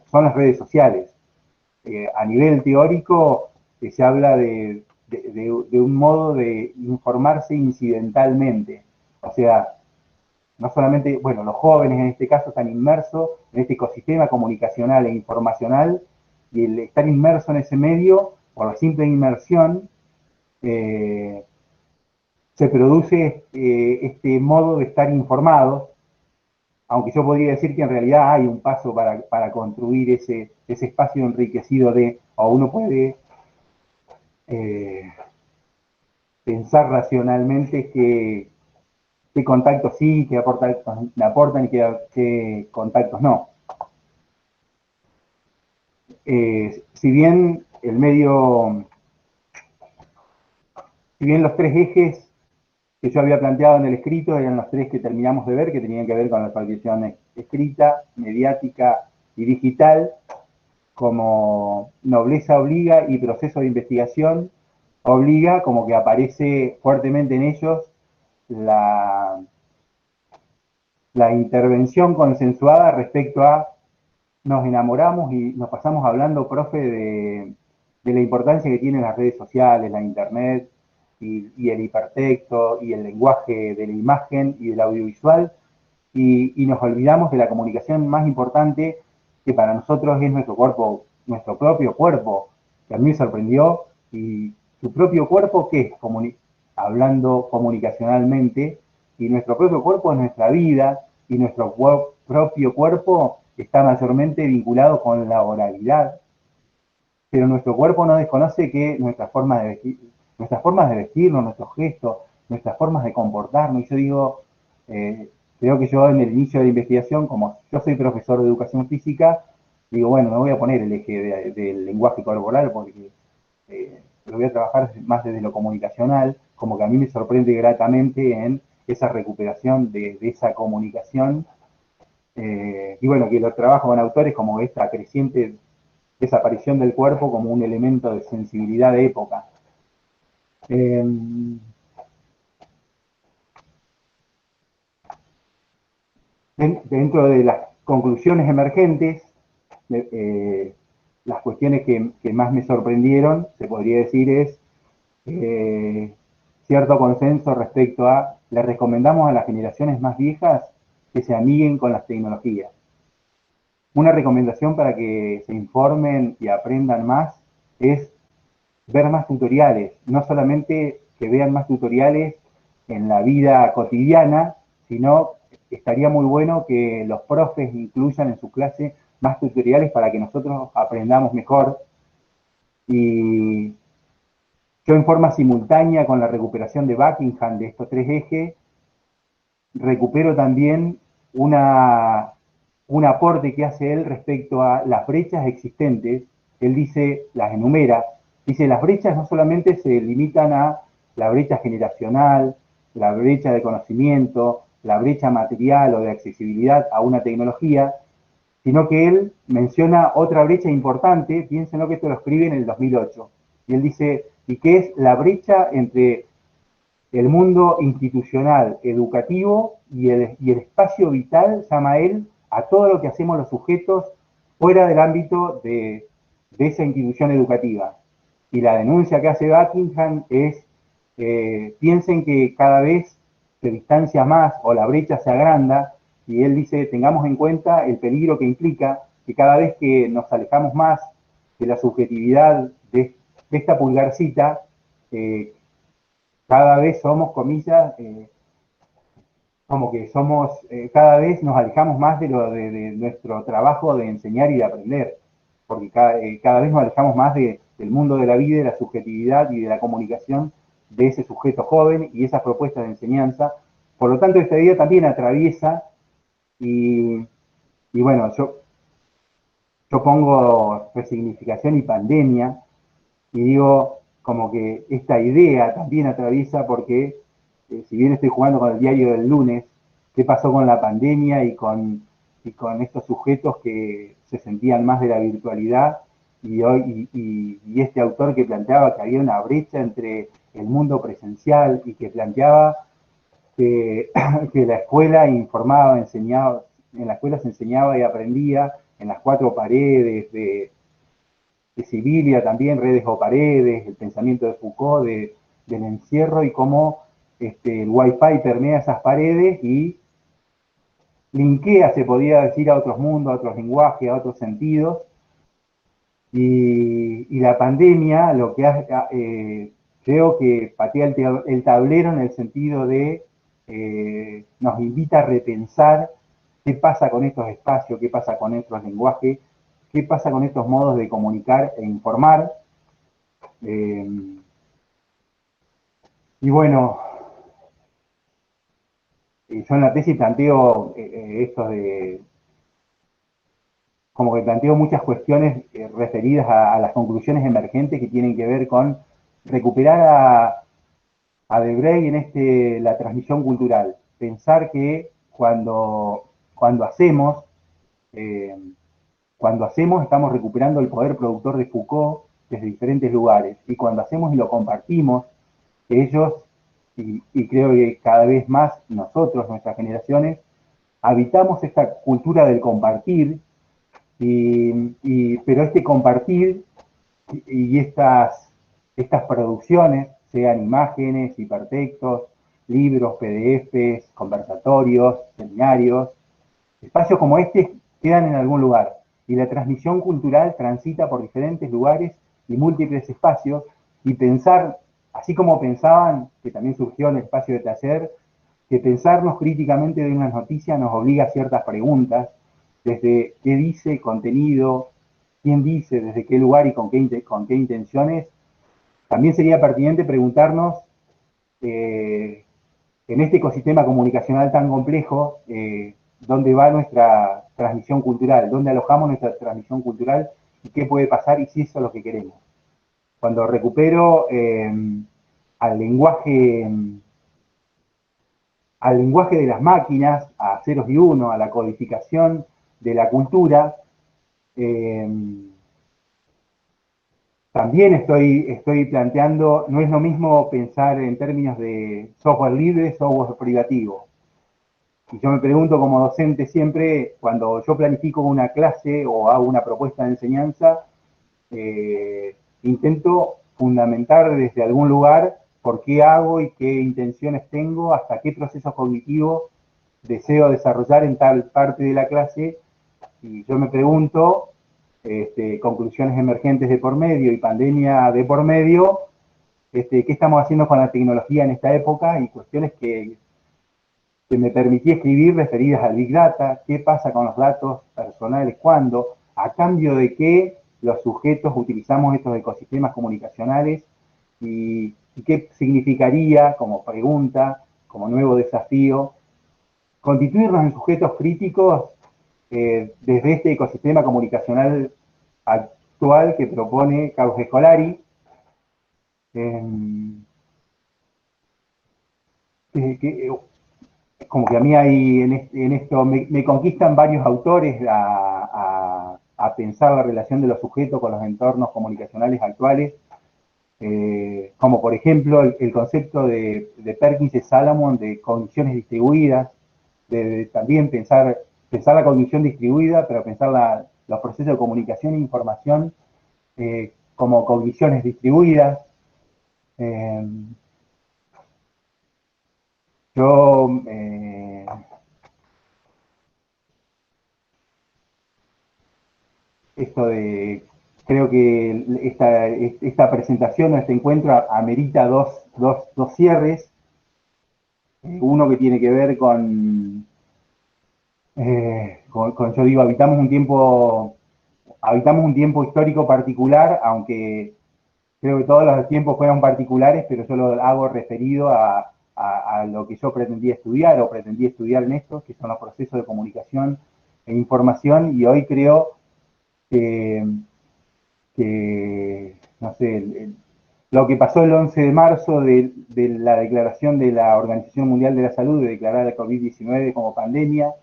[SPEAKER 2] son las redes sociales. A nivel teórico se habla de un modo de informarse incidentalmente. O sea, no solamente, bueno, los jóvenes en este caso están inmersos en este ecosistema comunicacional e informacional, y el estar inmerso en ese medio, por la simple inmersión, se produce este modo de estar informados, aunque yo podría decir que en realidad hay un paso para construir ese espacio enriquecido o uno puede pensar racionalmente qué contactos sí, qué me aportan y qué contactos no. Si bien los tres ejes que yo había planteado en el escrito eran los tres que terminamos de ver, que tenían que ver con la alfabetización escrita, mediática y digital, como nobleza obliga y proceso de investigación obliga, como que aparece fuertemente en ellos la intervención consensuada respecto a nos enamoramos y nos pasamos hablando, profe, de la importancia que tienen las redes sociales, la internet y el hipertexto y el lenguaje de la imagen y del audiovisual, y nos olvidamos de la comunicación más importante, que para nosotros es nuestro cuerpo, nuestro propio cuerpo, que a mí me sorprendió. Y su propio cuerpo, ¿qué es? Hablando comunicacionalmente, y nuestro propio cuerpo es nuestra vida, y nuestro propio cuerpo está mayormente vinculado con la oralidad, pero nuestro cuerpo no desconoce que nuestras formas de vestirnos, nuestros gestos, nuestras formas de comportarnos. Y yo digo, creo que yo en el inicio de la investigación, como yo soy profesor de educación física, digo, bueno, me voy a poner el eje del lenguaje corporal porque lo voy a trabajar más desde lo comunicacional, como que a mí me sorprende gratamente en esa recuperación de esa comunicación. Y bueno, que lo trabajo con autores como esta creciente desaparición del cuerpo como un elemento de sensibilidad de época. Dentro de las conclusiones emergentes, las cuestiones que más me sorprendieron, se podría decir, es cierto consenso respecto a, le recomendamos a las generaciones más viejas que se amiguen con las tecnologías. Una recomendación para que se informen y aprendan más es ver más tutoriales, no solamente que vean más tutoriales en la vida cotidiana, sino estaría muy bueno que los profes incluyan en su clase más tutoriales para que nosotros aprendamos mejor. Y yo, en forma simultánea con la recuperación de Buckingham de estos tres ejes, recupero también un aporte que hace él respecto a las brechas existentes. Él dice, las enumera, dice, las brechas no solamente se limitan a la brecha generacional, la brecha de conocimiento, la brecha material o de accesibilidad a una tecnología, sino que él menciona otra brecha importante. Piénsenlo que esto lo escribe en el 2008, y él dice, y que es la brecha entre el mundo institucional, educativo y el espacio vital, llama él, a todo lo que hacemos los sujetos fuera del ámbito de esa institución educativa. Y la denuncia que hace Buckingham es, piensen que cada vez se distancia más o la brecha se agranda, y él dice, tengamos en cuenta el peligro que implica que cada vez que nos alejamos más de la subjetividad de esta pulgarcita, cada vez somos, comillas, como que somos, cada vez nos alejamos más de nuestro trabajo de enseñar y de aprender, porque cada vez nos alejamos más del mundo de la vida, de la subjetividad y de la comunicación de ese sujeto joven y esas propuestas de enseñanza. Por lo tanto, esta idea también atraviesa, y bueno, yo pongo resignificación y pandemia, y digo como que esta idea también atraviesa porque, si bien estoy jugando con el diario del lunes, ¿qué pasó con la pandemia y con estos sujetos que se sentían más de la virtualidad y este autor que planteaba que había una brecha entre el mundo presencial y que planteaba que, que la escuela informaba, enseñaba, en la escuela se enseñaba y aprendía en las cuatro paredes de Sibilia también, Redes o Paredes, el pensamiento de Foucault, del encierro y cómo el Wi-Fi permea esas paredes y linkea, se podía decir, a otros mundos, a otros lenguajes, a otros sentidos. Y la pandemia lo que hace, creo que patea el tablero en el sentido de nos invita a repensar qué pasa con estos espacios, qué pasa con estos lenguajes, qué pasa con estos modos de comunicar e informar. Y bueno, yo en la tesis planteo esto de, como que planteo muchas cuestiones referidas a las conclusiones emergentes que tienen que ver con recuperar a Debray en la transmisión cultural. Pensar que cuando hacemos estamos recuperando el poder productor de Foucault desde diferentes lugares. Y cuando hacemos y lo compartimos, ellos, y creo que cada vez más nosotros, nuestras generaciones, habitamos esta cultura del compartir, pero este compartir y estas producciones, sean imágenes, hipertextos, libros, PDFs, conversatorios, seminarios, espacios como este quedan en algún lugar y la transmisión cultural transita por diferentes lugares y múltiples espacios y pensar, así como pensaban, que también surgió en el espacio de taller, que pensarnos críticamente de una noticia nos obliga a ciertas preguntas, desde qué dice, contenido, quién dice, desde qué lugar y con qué intenciones. También sería pertinente preguntarnos, en este ecosistema comunicacional tan complejo, dónde va nuestra transmisión cultural, dónde alojamos nuestra transmisión cultural y qué puede pasar y si eso es lo que queremos. Cuando recupero al lenguaje de las máquinas, a ceros y unos, a la codificación de la cultura, también estoy planteando, no es lo mismo pensar en términos de software libre, software privativo. Y yo me pregunto como docente siempre, cuando yo planifico una clase o hago una propuesta de enseñanza, intento fundamentar desde algún lugar por qué hago y qué intenciones tengo, hasta qué procesos cognitivos deseo desarrollar en tal parte de la clase. Y yo me pregunto, conclusiones emergentes de por medio y pandemia de por medio, qué estamos haciendo con la tecnología en esta época y cuestiones que me permití escribir referidas al Big Data, qué pasa con los datos personales, cuándo, a cambio de qué los sujetos utilizamos estos ecosistemas comunicacionales y qué significaría como pregunta, como nuevo desafío, constituirnos en sujetos críticos desde este ecosistema comunicacional actual que propone Cauge Scolari, como que a mí hay en esto me conquistan varios autores a pensar la relación de los sujetos con los entornos comunicacionales actuales, como por ejemplo el concepto de Perkins y Salomon de cogniciones distribuidas, de también pensar la cognición distribuida, pero pensar los procesos de comunicación e información como cogniciones distribuidas. Yo creo que esta presentación o este encuentro amerita dos cierres. Uno que tiene que ver con, yo digo, habitamos un tiempo histórico particular, aunque creo que todos los tiempos fueron particulares, pero yo lo hago referido a lo que yo pretendía estudiar o pretendí estudiar en esto, que son los procesos de comunicación e información, y hoy creo que no sé, lo que pasó el 11 de marzo de la declaración de la Organización Mundial de la Salud de declarar la COVID-19 como pandemia,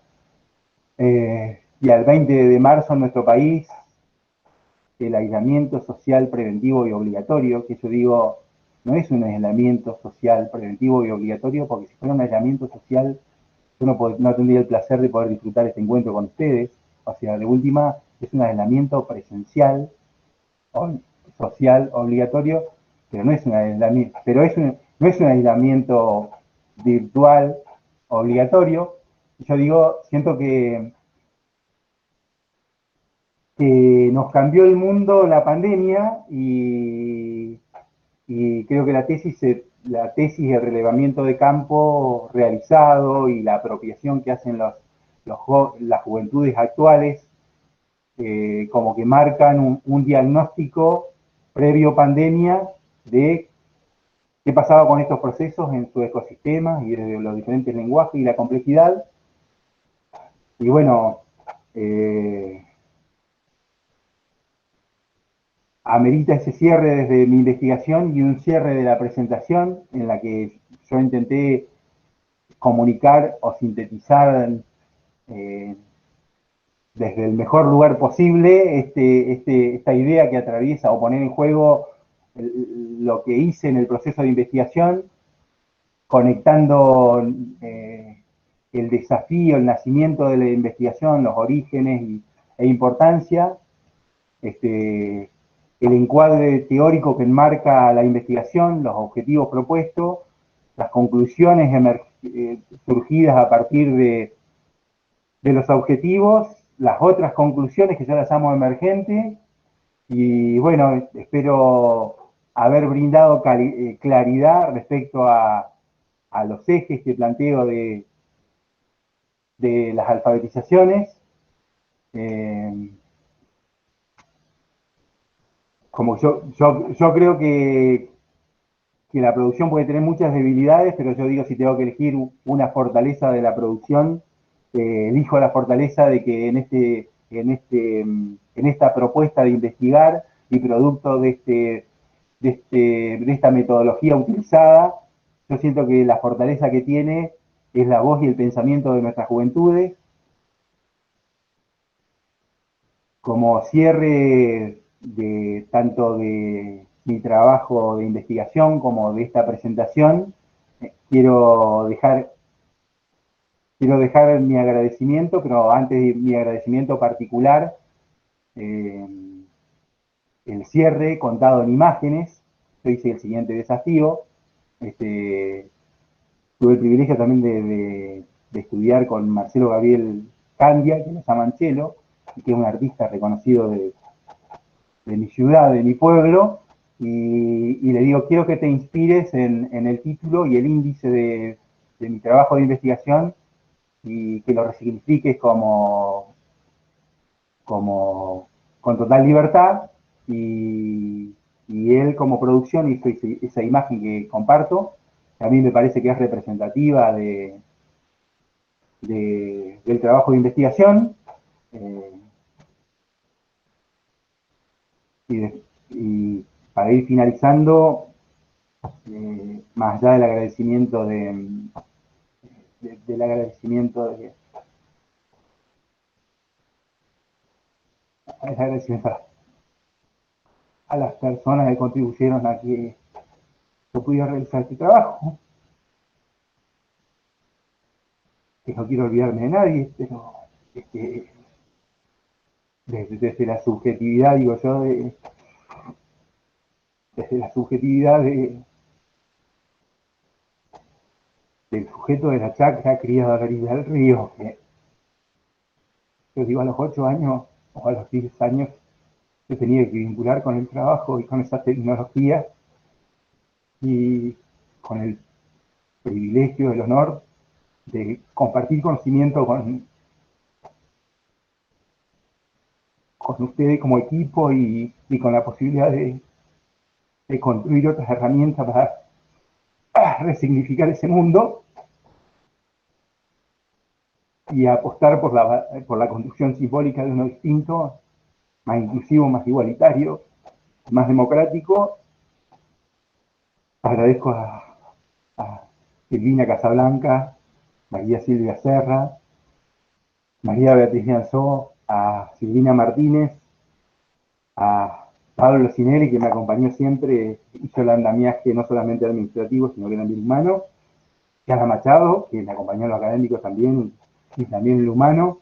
[SPEAKER 2] y al 20 de marzo en nuestro país, el aislamiento social preventivo y obligatorio, que yo digo, no es un aislamiento social preventivo y obligatorio, porque si fuera un aislamiento social, yo no tendría el placer de poder disfrutar este encuentro con ustedes. O sea, de última, es un aislamiento presencial, social, obligatorio, pero no es un aislamiento, no es un aislamiento virtual obligatorio. Yo digo, siento que nos cambió el mundo la pandemia y creo que la tesis y el relevamiento de campo realizado y la apropiación que hacen las juventudes actuales, como que marcan un diagnóstico previo pandemia de qué pasaba con estos procesos en su ecosistema y de los diferentes lenguajes y la complejidad. Y bueno, amerita ese cierre desde mi investigación y un cierre de la presentación en la que yo intenté comunicar o sintetizar desde el mejor lugar posible esta idea que atraviesa o poner en juego lo que hice en el proceso de investigación, conectando el desafío, el nacimiento de la investigación, los orígenes e importancia, el encuadre teórico que enmarca la investigación, los objetivos propuestos, las conclusiones surgidas a partir de los objetivos, las otras conclusiones que yo las llamo emergentes, y bueno, espero haber brindado claridad respecto a los ejes que planteo de las alfabetizaciones. Como yo creo que la producción puede tener muchas debilidades, pero yo digo, si tengo que elegir una fortaleza de la producción, elijo la fortaleza de que en esta propuesta de investigar y producto de esta metodología utilizada, yo siento que la fortaleza que tiene es la voz y el pensamiento de nuestras juventudes. Como cierre tanto de mi trabajo de investigación como de esta presentación, quiero dejar mi agradecimiento, pero antes de mi agradecimiento particular, el cierre contado en imágenes. Yo hice el siguiente desafío. Tuve el privilegio también de estudiar con Marcelo Gabriel Candia, que lo llaman Chelo, y que es un artista reconocido de mi ciudad, de mi pueblo, y le digo, quiero que te inspires en el título y el índice de mi trabajo de investigación y que lo resignifiques con total libertad, y él como producción hizo esa imagen que comparto, que a mí me parece que es representativa del trabajo de investigación. Y para ir finalizando, más allá del agradecimiento del agradecimiento a las personas que contribuyeron a que yo pudiera realizar este trabajo, que no quiero olvidarme de nadie, pero desde la subjetividad, digo yo, desde la subjetividad del sujeto de la chacra criado a la orilla del río, que yo digo, a los 8 años o a los 10 años se tenía que vincular con el trabajo y con esa tecnología, y con el privilegio, el honor de compartir conocimiento con ustedes como equipo, y con la posibilidad de construir otras herramientas para resignificar ese mundo y apostar por la construcción simbólica de uno distinto, más inclusivo, más igualitario, más democrático. Agradezco a Silvina Casablanca, María Silvia Serra, María Beatriz Lanzó, a Silvina Martínez, a Pablo Cinelli, que me acompañó siempre, hizo el andamiaje no solamente administrativo, sino que también humano, y Ana Machado, que me acompañó en lo académico también, y también en lo humano,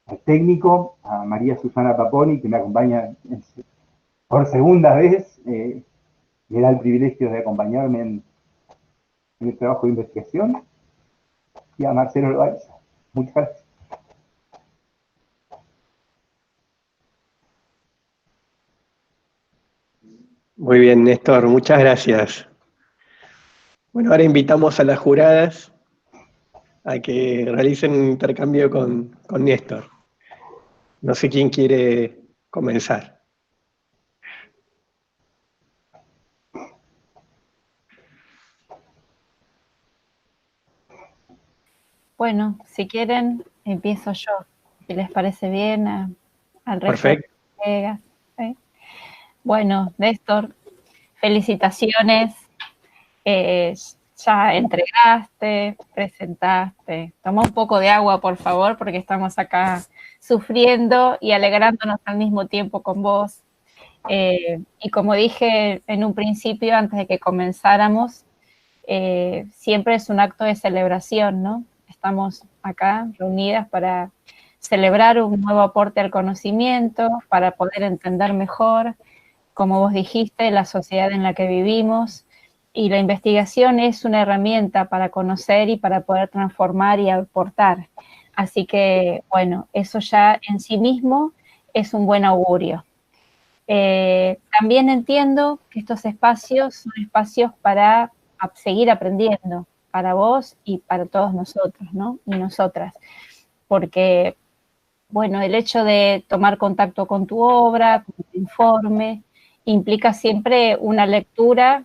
[SPEAKER 2] al técnico, a María Susana Paponi, que me acompaña por segunda vez, me da el privilegio de acompañarme en el trabajo de investigación, y a Marcelo Loaiza. Muchas gracias.
[SPEAKER 1] Muy bien, Néstor, muchas gracias. Bueno, ahora invitamos a las juradas a que realicen un intercambio con Néstor. No sé quién quiere comenzar.
[SPEAKER 3] Bueno, si quieren, empiezo yo, si les parece bien al resto de
[SPEAKER 1] Perfecto.
[SPEAKER 3] los colegas. ¿Sí? Bueno, Néstor, felicitaciones. Ya entregaste, presentaste. Toma un poco de agua, por favor, porque estamos acá sufriendo y alegrándonos al mismo tiempo con vos. Y como dije en un principio, antes de que comenzáramos, siempre es un acto de celebración, ¿no? Estamos acá reunidas para celebrar un nuevo aporte al conocimiento, para poder entender mejor, como vos dijiste, la sociedad en la que vivimos. Y la investigación es una herramienta para conocer y para poder transformar y aportar. Así que, bueno, eso ya en sí mismo es un buen augurio. También entiendo que estos espacios son espacios para seguir aprendiendo, para vos y para todos nosotros, ¿no? Y nosotras. Porque, bueno, el hecho de tomar contacto con tu obra, con tu informe, implica siempre una lectura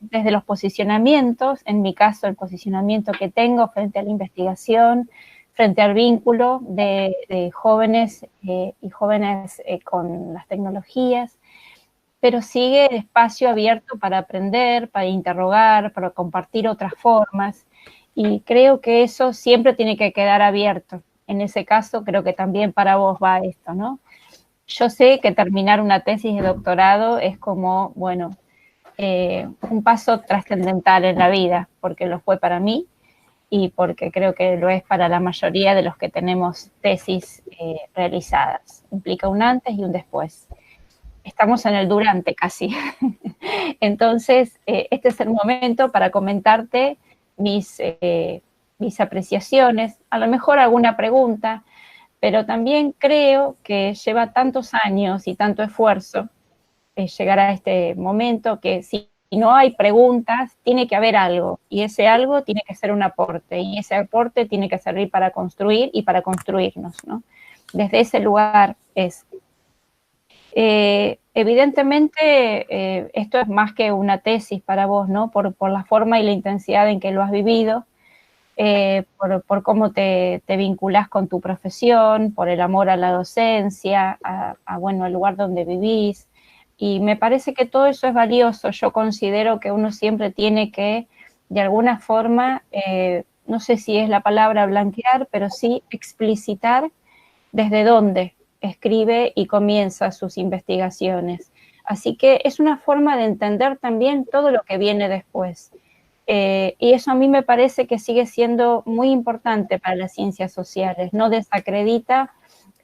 [SPEAKER 3] desde los posicionamientos, en mi caso el posicionamiento que tengo frente a la investigación, frente al vínculo de jóvenes y jóvenes con las tecnologías, pero sigue el espacio abierto para aprender, para interrogar, para compartir otras formas, y creo que eso siempre tiene que quedar abierto. En ese caso, creo que también para vos va esto, ¿no? Yo sé que terminar una tesis de doctorado es como, bueno, un paso trascendental en la vida, porque lo fue para mí y porque creo que lo es para la mayoría de los que tenemos tesis realizadas. Implica un antes y un después. Estamos en el durante casi. Entonces, este es el momento para comentarte mis apreciaciones, a lo mejor alguna pregunta, pero también creo que lleva tantos años y tanto esfuerzo llegar a este momento que si no hay preguntas, tiene que haber algo, y ese algo tiene que ser un aporte, y ese aporte tiene que servir para construir y para construirnos, ¿no? Desde ese lugar es. Evidentemente, esto es más que una tesis para vos, ¿no? Por la forma y la intensidad en que lo has vivido, por cómo te vinculás con tu profesión, por el amor a la docencia, bueno, al lugar donde vivís. Y me parece que todo eso es valioso. Yo considero que uno siempre tiene que, de alguna forma, no sé si es la palabra blanquear, pero sí explicitar desde dónde escribe y comienza sus investigaciones. Así que es una forma de entender también todo lo que viene después. Y eso a mí me parece que sigue siendo muy importante para las ciencias sociales. No desacredita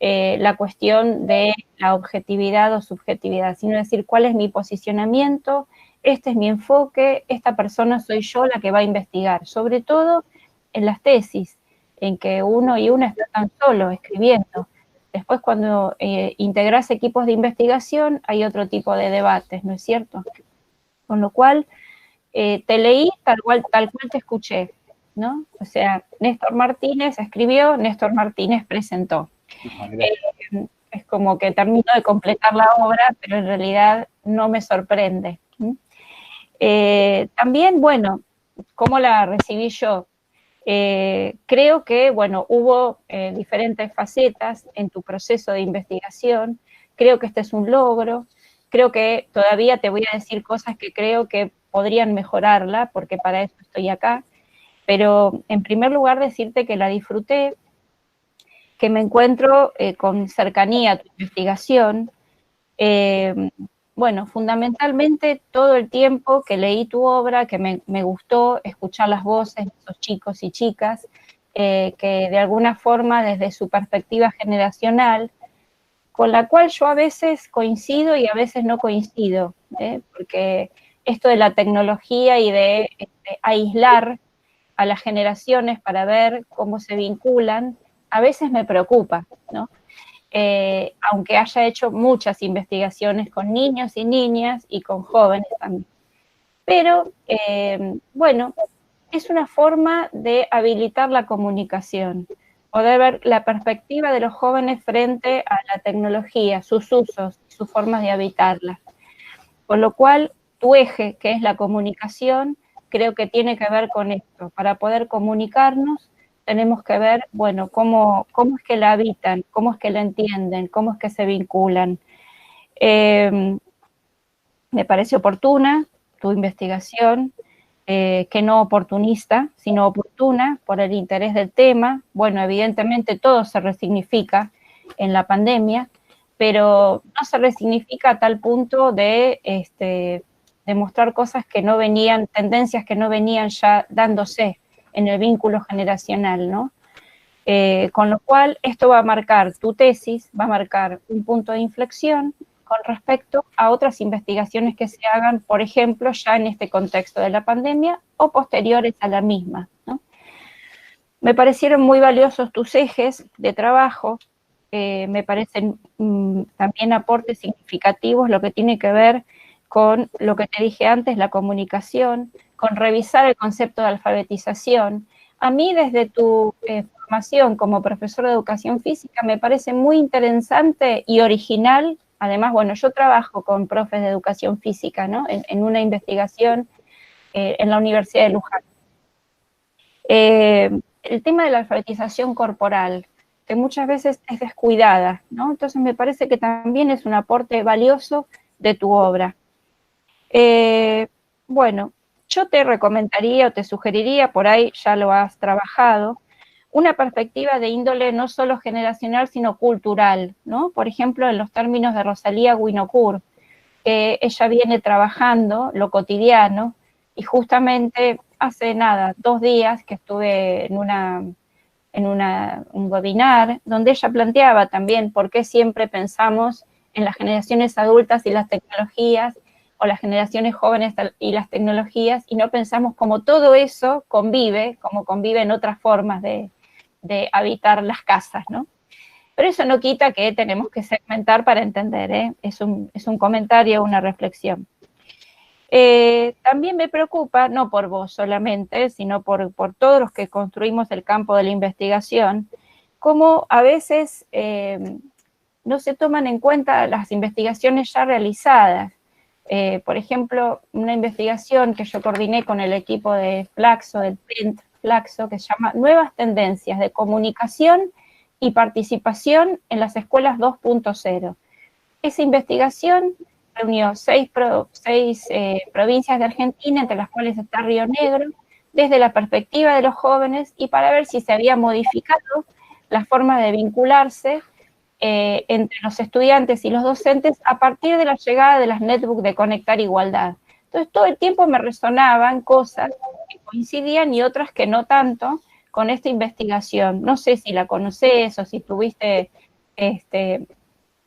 [SPEAKER 3] la cuestión de la objetividad o subjetividad, sino decir cuál es mi posicionamiento, este es mi enfoque, esta persona soy yo la que va a investigar, sobre todo en las tesis, en que uno y una está tan solo escribiendo. Después, cuando integras equipos de investigación, hay otro tipo de debates, ¿no es cierto? Con lo cual, te leí tal cual te escuché, ¿no? O sea, Néstor Martínez escribió, Néstor Martínez presentó. Es como que termino de completar la obra, pero en realidad no me sorprende. También, bueno, ¿cómo la recibí yo? Creo que, bueno, hubo diferentes facetas en tu proceso de investigación. Creo que este es un logro. Creo que todavía te voy a decir cosas que creo que podrían mejorarla, porque para eso estoy acá. Pero, en primer lugar, decirte que la disfruté, que me encuentro con cercanía a tu investigación. Bueno, fundamentalmente todo el tiempo que leí tu obra, que me gustó escuchar las voces de esos chicos y chicas, que de alguna forma desde su perspectiva generacional, con la cual yo a veces coincido y a veces no coincido, porque esto de la tecnología y de aislar a las generaciones para ver cómo se vinculan, a veces me preocupa, ¿no? Aunque haya hecho muchas investigaciones con niños y niñas y con jóvenes también. Pero, bueno, es una forma de habilitar la comunicación, poder ver la perspectiva de los jóvenes frente a la tecnología, sus usos, sus formas de habitarla. Con lo cual, tu eje, que es la comunicación, creo que tiene que ver con esto. Para poder comunicarnos, tenemos que ver, bueno, cómo es que la habitan, cómo es que la entienden, cómo es que se vinculan. Me parece oportuna tu investigación, que no oportunista, sino oportuna por el interés del tema. Bueno, evidentemente todo se resignifica en la pandemia, pero no se resignifica a tal punto de mostrar cosas que no venían, tendencias que no venían ya dándose en el vínculo generacional, ¿no? Con lo cual, esto va a marcar, tu tesis va a marcar un punto de inflexión con respecto a otras investigaciones que se hagan, por ejemplo, ya en este contexto de la pandemia o posteriores a la misma, ¿no? Me parecieron muy valiosos tus ejes de trabajo, me parecen también aportes significativos lo que tiene que ver con lo que te dije antes, la comunicación, con revisar el concepto de alfabetización. A mí, desde tu formación como profesor de educación física, me parece muy interesante y original. Además, bueno, yo trabajo con profes de educación física, ¿no? En una investigación en la Universidad de Luján. El tema de la alfabetización corporal, que muchas veces es descuidada, ¿no? Entonces me parece que también es un aporte valioso de tu obra. Bueno, yo te recomendaría o te sugeriría, por ahí ya lo has trabajado, una perspectiva de índole no solo generacional, sino cultural, ¿no? Por ejemplo, en los términos de Rosalía Guinocourt, que ella viene trabajando lo cotidiano, y justamente hace nada, 2 días que estuve en un webinar, donde ella planteaba también por qué siempre pensamos en las generaciones adultas y las tecnologías, o las generaciones jóvenes y las tecnologías, y no pensamos cómo todo eso convive, como conviven otras formas de habitar las casas, ¿no? Pero eso no quita que tenemos que segmentar para entender, ¿eh? Es un comentario, una reflexión. También me preocupa, no por vos solamente, sino por todos los que construimos el campo de la investigación, cómo a veces no se toman en cuenta las investigaciones ya realizadas. Por ejemplo, una investigación que yo coordiné con el equipo de Flaxo, del PENT Flaxo, que se llama Nuevas Tendencias de Comunicación y Participación en las Escuelas 2.0. Esa investigación reunió 6 provincias de Argentina, entre las cuales está Río Negro, desde la perspectiva de los jóvenes y para ver si se había modificado la forma de vincularse entre los estudiantes y los docentes a partir de la llegada de las netbooks de Conectar Igualdad. Entonces, todo el tiempo me resonaban cosas que coincidían y otras que no tanto con esta investigación. No sé si la conoces o si tuviste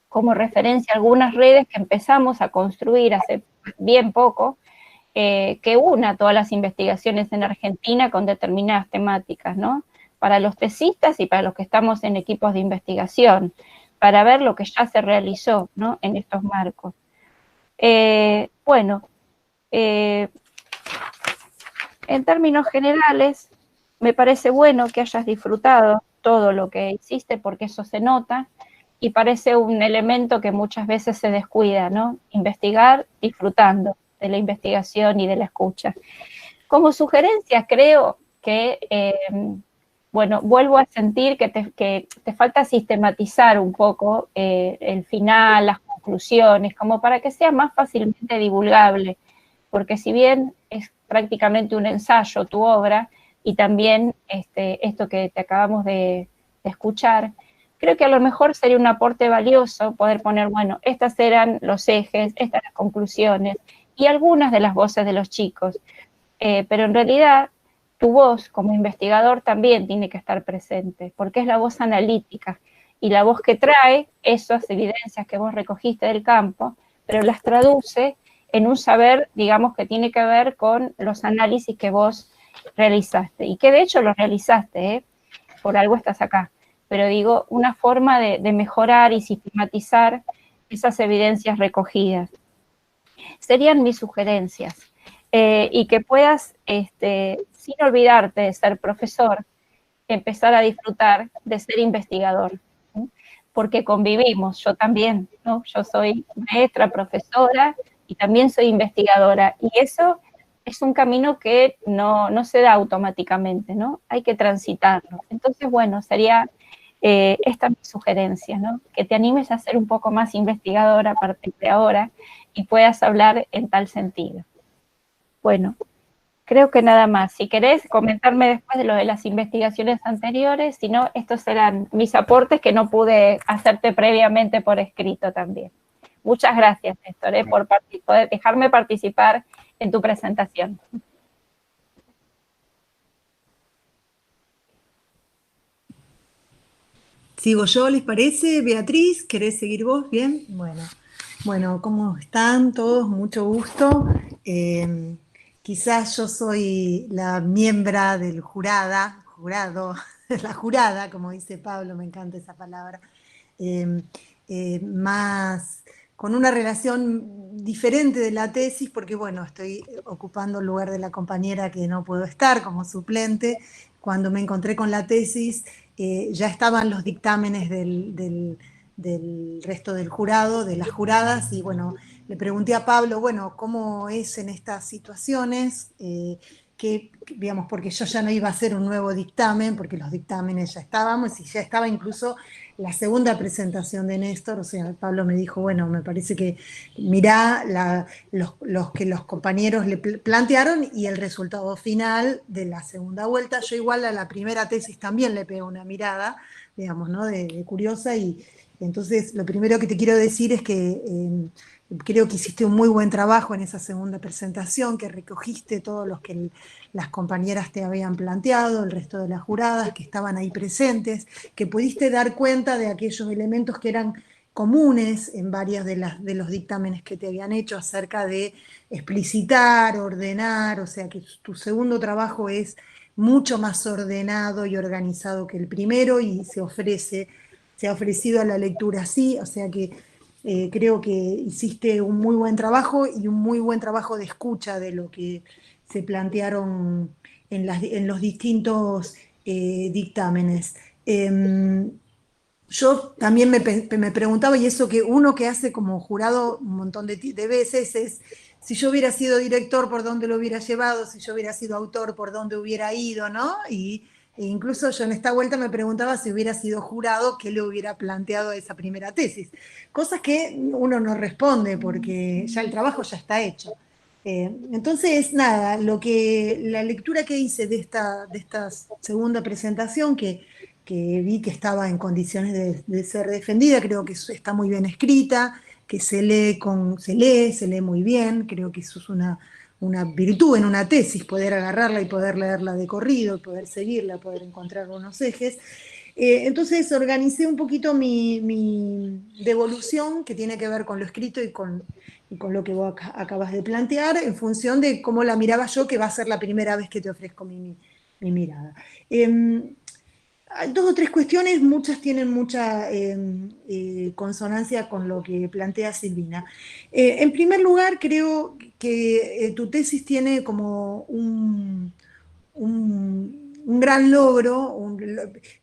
[SPEAKER 3] como referencia algunas redes que empezamos a construir hace bien poco, que una todas las investigaciones en Argentina con determinadas temáticas, ¿no? Para los tesistas y para los que estamos en equipos de investigación, para ver lo que ya se realizó, ¿no? En estos marcos. Bueno, en términos generales, me parece bueno que hayas disfrutado todo lo que hiciste, porque eso se nota, y parece un elemento que muchas veces se descuida, ¿no? Investigar disfrutando de la investigación y de la escucha. Como sugerencia, creo que, bueno, vuelvo a sentir que te falta sistematizar un poco el final, las conclusiones, como para que sea más fácilmente divulgable, porque si bien es prácticamente un ensayo tu obra, y también esto que te acabamos de escuchar, creo que a lo mejor sería un aporte valioso poder poner, bueno, estas eran los ejes, estas las conclusiones, y algunas de las voces de los chicos. Pero en realidad tu voz como investigador también tiene que estar presente, porque es la voz analítica y la voz que trae esas evidencias que vos recogiste del campo, pero las traduce en un saber, digamos, que tiene que ver con los análisis que vos realizaste, y que de hecho los realizaste, por algo estás acá. Pero digo, una forma de mejorar y sistematizar esas evidencias recogidas. Serían mis sugerencias. Y que puedas, sin olvidarte de ser profesor, empezar a disfrutar de ser investigador, ¿sí? Porque convivimos, yo también, ¿no? Yo soy maestra, profesora y también soy investigadora, y eso es un camino que no se da automáticamente, ¿no? Hay que transitarlo. Entonces, bueno, sería esta mi sugerencia, ¿no? Que te animes a ser un poco más investigadora a partir de ahora y puedas hablar en tal sentido. Bueno, creo que nada más. Si querés comentarme después de lo de las investigaciones anteriores, si no, estos eran mis aportes que no pude hacerte previamente por escrito también. Muchas gracias, Néstor, por dejarme participar en tu presentación.
[SPEAKER 4] ¿Sigo yo, les parece? Beatriz, ¿querés seguir vos? Bien, bueno, ¿cómo están todos? Mucho gusto. Quizás yo soy la miembro del jurado, la jurada, como dice Pablo, me encanta esa palabra, más con una relación diferente de la tesis, porque bueno, estoy ocupando el lugar de la compañera que no puedo estar como suplente. Cuando me encontré con la tesis, ya estaban los dictámenes del resto del jurado, de las juradas, y bueno, le pregunté a Pablo, bueno, ¿cómo es en estas situaciones? Digamos, porque yo ya no iba a hacer un nuevo dictamen, porque los dictámenes ya estábamos, y ya estaba incluso la segunda presentación de Néstor. O sea, Pablo me dijo, bueno, me parece que mirá los que los compañeros le plantearon y el resultado final de la segunda vuelta. Yo igual a la primera tesis también le pego una mirada, digamos, ¿no? de curiosa, y entonces lo primero que te quiero decir es que creo que hiciste un muy buen trabajo en esa segunda presentación, que recogiste todos los que las compañeras te habían planteado, el resto de las juradas que estaban ahí presentes, que pudiste dar cuenta de aquellos elementos que eran comunes en varios de los dictámenes que te habían hecho acerca de explicitar, ordenar. O sea que tu segundo trabajo es mucho más ordenado y organizado que el primero, y se ha ofrecido a la lectura así. O sea que creo que hiciste un muy buen trabajo, y un muy buen trabajo de escucha de lo que se plantearon en los distintos dictámenes. Yo también me preguntaba, y eso que uno que hace como jurado un montón de veces, es si yo hubiera sido director, por dónde lo hubiera llevado; si yo hubiera sido autor, por dónde hubiera ido, ¿no? E incluso yo en esta vuelta me preguntaba si hubiera sido jurado, qué le hubiera planteado a esa primera tesis. Cosas que uno no responde porque ya el trabajo ya está hecho. Entonces, nada, la lectura que hice de esta segunda presentación, que vi que estaba en condiciones de ser defendida, creo que está muy bien escrita, que se lee muy bien. Creo que eso es una virtud en una tesis, poder agarrarla y poder leerla de corrido, poder seguirla, poder encontrar unos ejes. Entonces organicé un poquito mi devolución, que tiene que ver con lo escrito y con lo que vos acabas de plantear, en función de cómo la miraba yo, que va a ser la primera vez que te ofrezco mi mirada. Hay dos o tres cuestiones, muchas tienen mucha consonancia con lo que plantea Silvina. En primer lugar, creo que tu tesis tiene como un gran logro,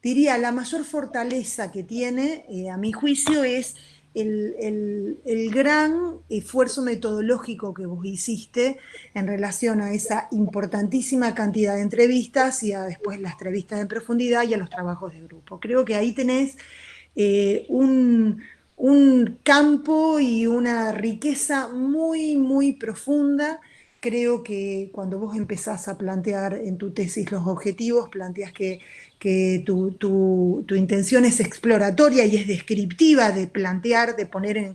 [SPEAKER 4] diría la mayor fortaleza que tiene, a mi juicio, es el gran esfuerzo metodológico que vos hiciste en relación a esa importantísima cantidad de entrevistas, y a después las entrevistas en profundidad y a los trabajos de grupo. Creo que ahí tenés un campo y una riqueza muy, muy profunda. Creo que cuando vos empezás a plantear en tu tesis los objetivos, planteás que que tu intención es exploratoria y es descriptiva, de plantear, de poner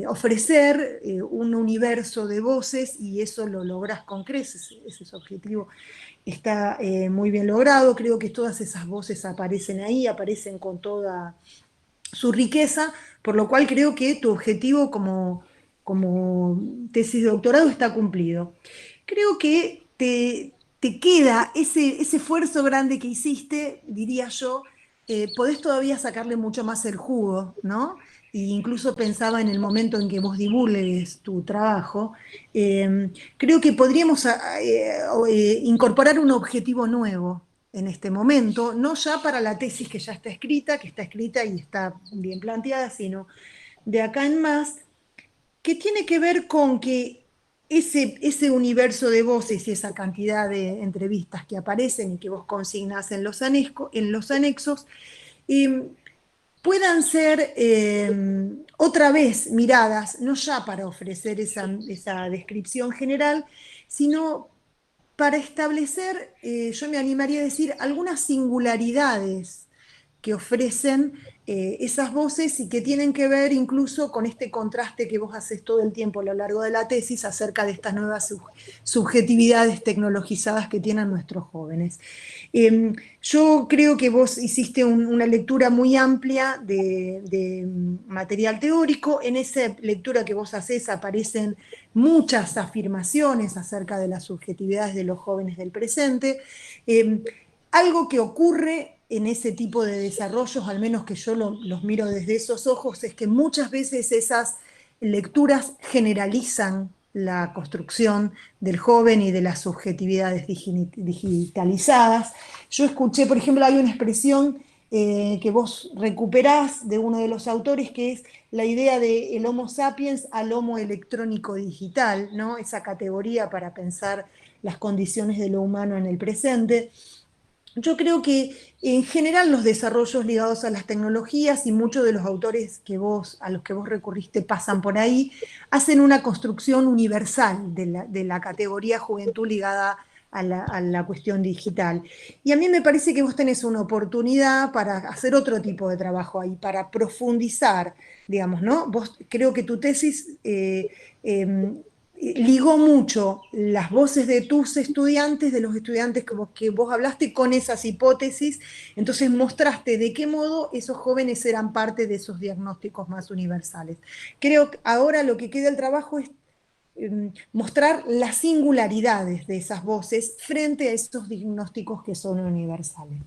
[SPEAKER 4] ofrecer un universo de voces, y eso lo lográs con creces, ese es objetivo. Está muy bien logrado, creo que todas esas voces aparecen ahí, aparecen con toda su riqueza, por lo cual creo que tu objetivo como tesis de doctorado está cumplido. Creo que te queda ese esfuerzo grande que hiciste, diría yo, podés todavía sacarle mucho más el jugo, ¿no? E incluso pensaba en el momento en que vos divulgues tu trabajo, creo que podríamos incorporar un objetivo nuevo en este momento, no ya para la tesis que ya está escrita, y está bien planteada, sino de acá en más, que tiene que ver con que ese universo de voces y esa cantidad de entrevistas que aparecen y que vos consignás en los anexos, eh, puedan ser otra vez miradas, no ya para ofrecer esa descripción general, sino para establecer, yo me animaría a decir, algunas singularidades que ofrecen esas voces y que tienen que ver incluso con este contraste que vos haces todo el tiempo a lo largo de la tesis acerca de estas nuevas subjetividades tecnologizadas que tienen nuestros jóvenes. Yo creo que vos hiciste una lectura muy amplia de material teórico. En esa lectura que vos haces aparecen muchas afirmaciones acerca de las subjetividades de los jóvenes del presente. Algo que ocurre en ese tipo de desarrollos, al menos que yo los miro desde esos ojos, es que muchas veces esas lecturas generalizan la construcción del joven y de las subjetividades digitalizadas. Yo escuché, por ejemplo, hay una expresión que vos recuperás de uno de los autores, que es la idea del Homo sapiens al Homo electrónico digital, ¿no? Esa categoría para pensar las condiciones de lo humano en el presente. Yo creo que en general los desarrollos ligados a las tecnologías, y muchos de los autores a los que vos recurriste pasan por ahí, hacen una construcción universal de la categoría juventud ligada a la cuestión digital. Y a mí me parece que vos tenés una oportunidad para hacer otro tipo de trabajo ahí, para profundizar, digamos, ¿no? Vos creo que tu tesis ligó mucho las voces de tus estudiantes, de los estudiantes que vos hablaste, con esas hipótesis. Entonces mostraste de qué modo esos jóvenes eran parte de esos diagnósticos más universales. Creo que ahora lo que queda del trabajo es mostrar las singularidades de esas voces frente a esos diagnósticos que son universales.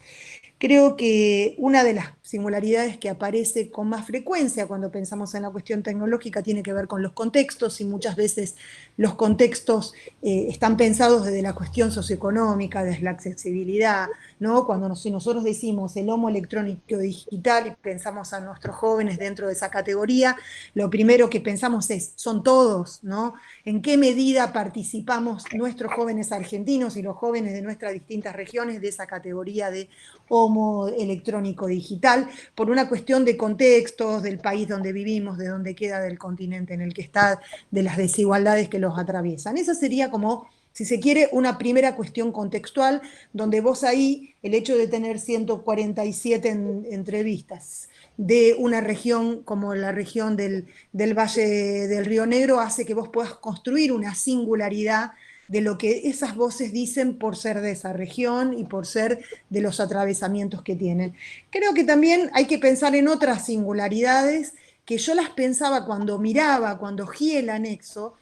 [SPEAKER 4] Creo que una de las singularidades que aparece con más frecuencia cuando pensamos en la cuestión tecnológica tiene que ver con los contextos, y muchas veces los contextos están pensados desde la cuestión socioeconómica, desde la accesibilidad, ¿no? Cuando si nosotros decimos el homo electrónico digital y pensamos a nuestros jóvenes dentro de esa categoría, lo primero que pensamos son todos, ¿no? ¿En qué medida participamos nuestros jóvenes argentinos y los jóvenes de nuestras distintas regiones de esa categoría de homo electrónico digital, por una cuestión de contextos, del país donde vivimos, de donde queda, del continente en el que está, de las desigualdades que los atraviesan? Esa sería como, si se quiere, una primera cuestión contextual, donde vos ahí, el hecho de tener 147 entrevistas de una región como la región del Valle del Río Negro hace que vos puedas construir una singularidad de lo que esas voces dicen por ser de esa región y por ser de los atravesamientos que tienen. Creo que también hay que pensar en otras singularidades que yo las pensaba cuando miraba, cuando ojeé el anexo.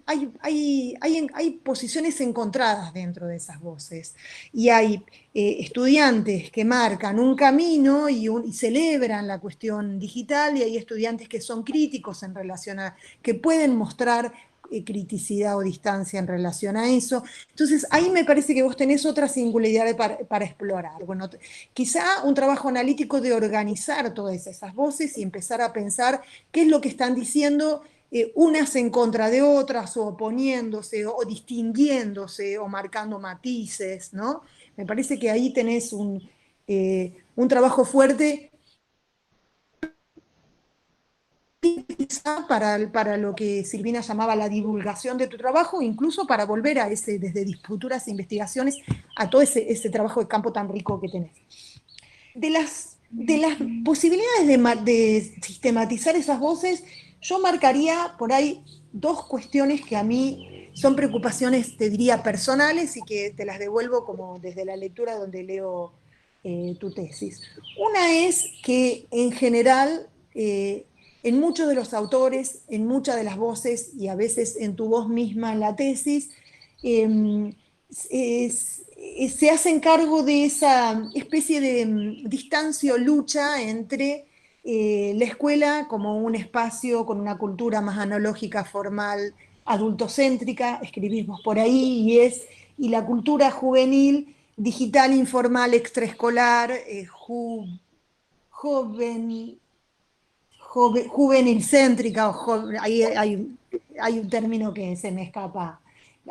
[SPEAKER 4] Hay posiciones encontradas dentro de esas voces, y hay estudiantes que marcan un camino y celebran la cuestión digital, y hay estudiantes que son críticos en relación que pueden mostrar criticidad o distancia en relación a eso. Entonces ahí me parece que vos tenés otra singularidad para explorar. Bueno, quizá un trabajo analítico de organizar todas esas voces y empezar a pensar qué es lo que están diciendo unas en contra de otras, o oponiéndose, o distinguiéndose, o marcando matices, ¿no? Me parece que ahí tenés un trabajo fuerte quizá para lo que Silvina llamaba la divulgación de tu trabajo, incluso para volver a desde futuras investigaciones, a todo ese trabajo de campo tan rico que tenés. De las posibilidades de sistematizar esas voces, yo marcaría por ahí dos cuestiones que a mí son preocupaciones, te diría, personales y que te las devuelvo como desde la lectura donde leo tu tesis. Una es que en general, en muchos de los autores, en muchas de las voces y a veces en tu voz misma en la tesis, se hacen cargo de esa especie de distancia o lucha entre la escuela como un espacio con una cultura más analógica, formal, adultocéntrica, escribimos por ahí, y la cultura juvenil, digital, informal, extraescolar, juvenilcéntrica, hay un término que se me escapa.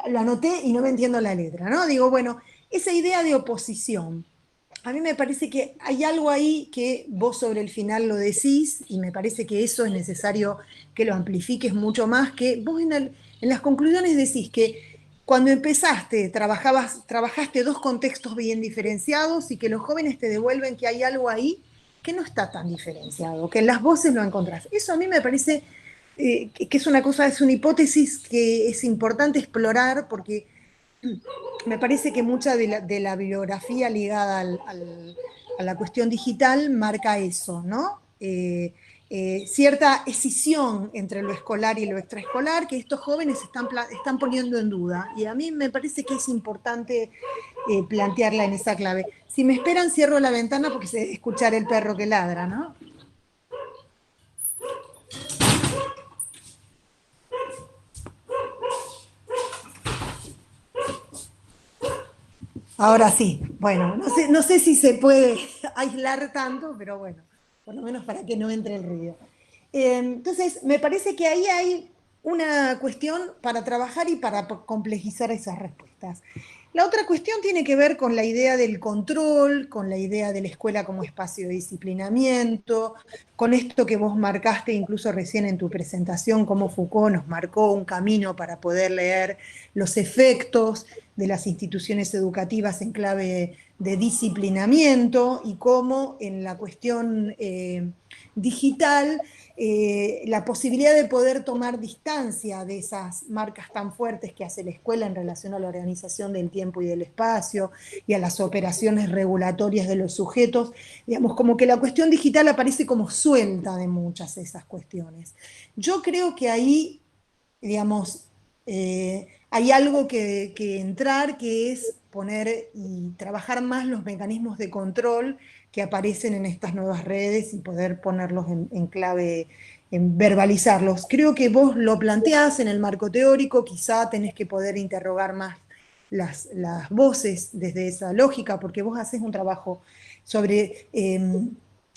[SPEAKER 4] Lo anoté y no me entiendo la letra, ¿no? Digo, bueno, esa idea de oposición, a mí me parece que hay algo ahí que vos sobre el final lo decís, y me parece que eso es necesario que lo amplifiques mucho más, que vos en las conclusiones decís que cuando empezaste trabajaste dos contextos bien diferenciados y que los jóvenes te devuelven que hay algo ahí que no está tan diferenciado, que en las voces lo encontrás. Eso a mí me parece que es una cosa, es una hipótesis que es importante explorar porque me parece que mucha de la bibliografía ligada a la cuestión digital marca eso, ¿no? Cierta escisión entre lo escolar y lo extraescolar que estos jóvenes están poniendo en duda. Y a mí me parece que es importante plantearla en esa clave. Si me esperan, cierro la ventana porque se escuchar el perro que ladra, ¿no? Ahora sí, bueno, no sé si se puede aislar tanto, pero bueno, por lo menos para que no entre el ruido. Entonces, me parece que ahí hay una cuestión para trabajar y para complejizar esas respuestas. La otra cuestión tiene que ver con la idea del control, con la idea de la escuela como espacio de disciplinamiento, con esto que vos marcaste incluso recién en tu presentación, cómo Foucault nos marcó un camino para poder leer los efectos de las instituciones educativas en clave de disciplinamiento y cómo en la cuestión digital la posibilidad de poder tomar distancia de esas marcas tan fuertes que hace la escuela en relación a la organización del tiempo y del espacio y a las operaciones regulatorias de los sujetos, digamos, como que la cuestión digital aparece como suelta de muchas de esas cuestiones. Yo creo que ahí, digamos, hay algo que entrar, que es poner y trabajar más los mecanismos de control que aparecen en estas nuevas redes y poder ponerlos en clave, en verbalizarlos. Creo que vos lo planteás en el marco teórico, quizá tenés que poder interrogar más las voces desde esa lógica, porque vos haces un trabajo sobre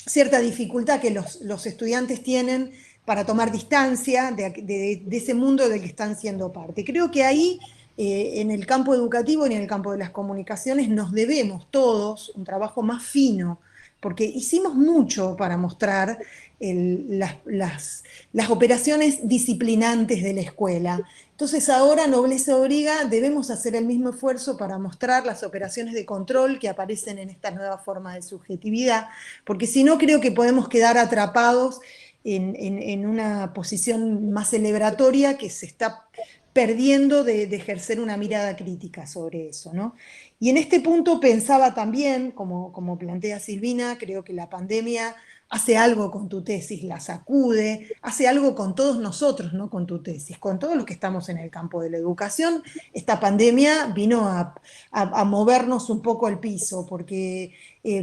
[SPEAKER 4] cierta dificultad que los estudiantes tienen para tomar distancia de ese mundo del que están siendo parte. Creo que ahí, en el campo educativo y en el campo de las comunicaciones, nos debemos todos un trabajo más fino, porque hicimos mucho para mostrar las operaciones disciplinantes de la escuela. Entonces ahora, nobleza obliga, debemos hacer el mismo esfuerzo para mostrar las operaciones de control que aparecen en esta nueva forma de subjetividad, porque si no creo que podemos quedar atrapados en una posición más celebratoria que se está perdiendo de ejercer una mirada crítica sobre eso, ¿no? Y en este punto pensaba también, como plantea Silvina, creo que la pandemia hace algo con tu tesis, la sacude, hace algo con todos nosotros, no con tu tesis, con todos los que estamos en el campo de la educación. Esta pandemia vino a movernos un poco el piso, porque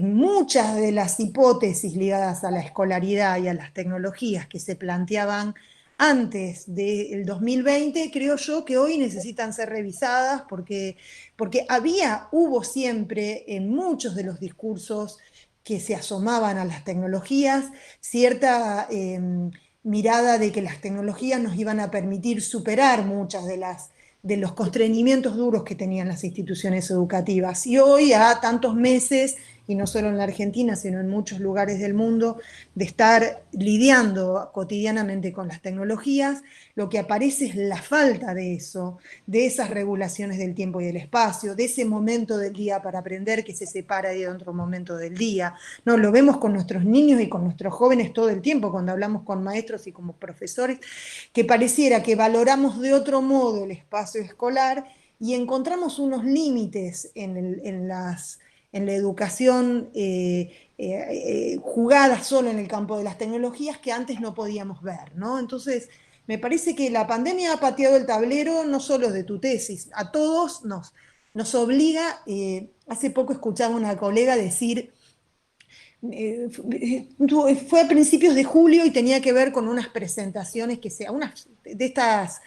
[SPEAKER 4] muchas de las hipótesis ligadas a la escolaridad y a las tecnologías que se planteaban antes del 2020, creo yo que hoy necesitan ser revisadas porque hubo siempre en muchos de los discursos que se asomaban a las tecnologías cierta mirada de que las tecnologías nos iban a permitir superar muchas de los constreñimientos duros que tenían las instituciones educativas. Y hoy, a tantos meses y no solo en la Argentina, sino en muchos lugares del mundo, de estar lidiando cotidianamente con las tecnologías, lo que aparece es la falta de eso, de esas regulaciones del tiempo y del espacio, de ese momento del día para aprender que se separa de otro momento del día. No, lo vemos con nuestros niños y con nuestros jóvenes todo el tiempo, cuando hablamos con maestros y como profesores, que pareciera que valoramos de otro modo el espacio escolar y encontramos unos límites en la educación jugada solo en el campo de las tecnologías que antes no podíamos ver, ¿no? Entonces, me parece que la pandemia ha pateado el tablero no solo de tu tesis, a todos nos obliga, hace poco escuchaba a una colega decir, fue a principios de julio y tenía que ver con unas presentaciones unas de estas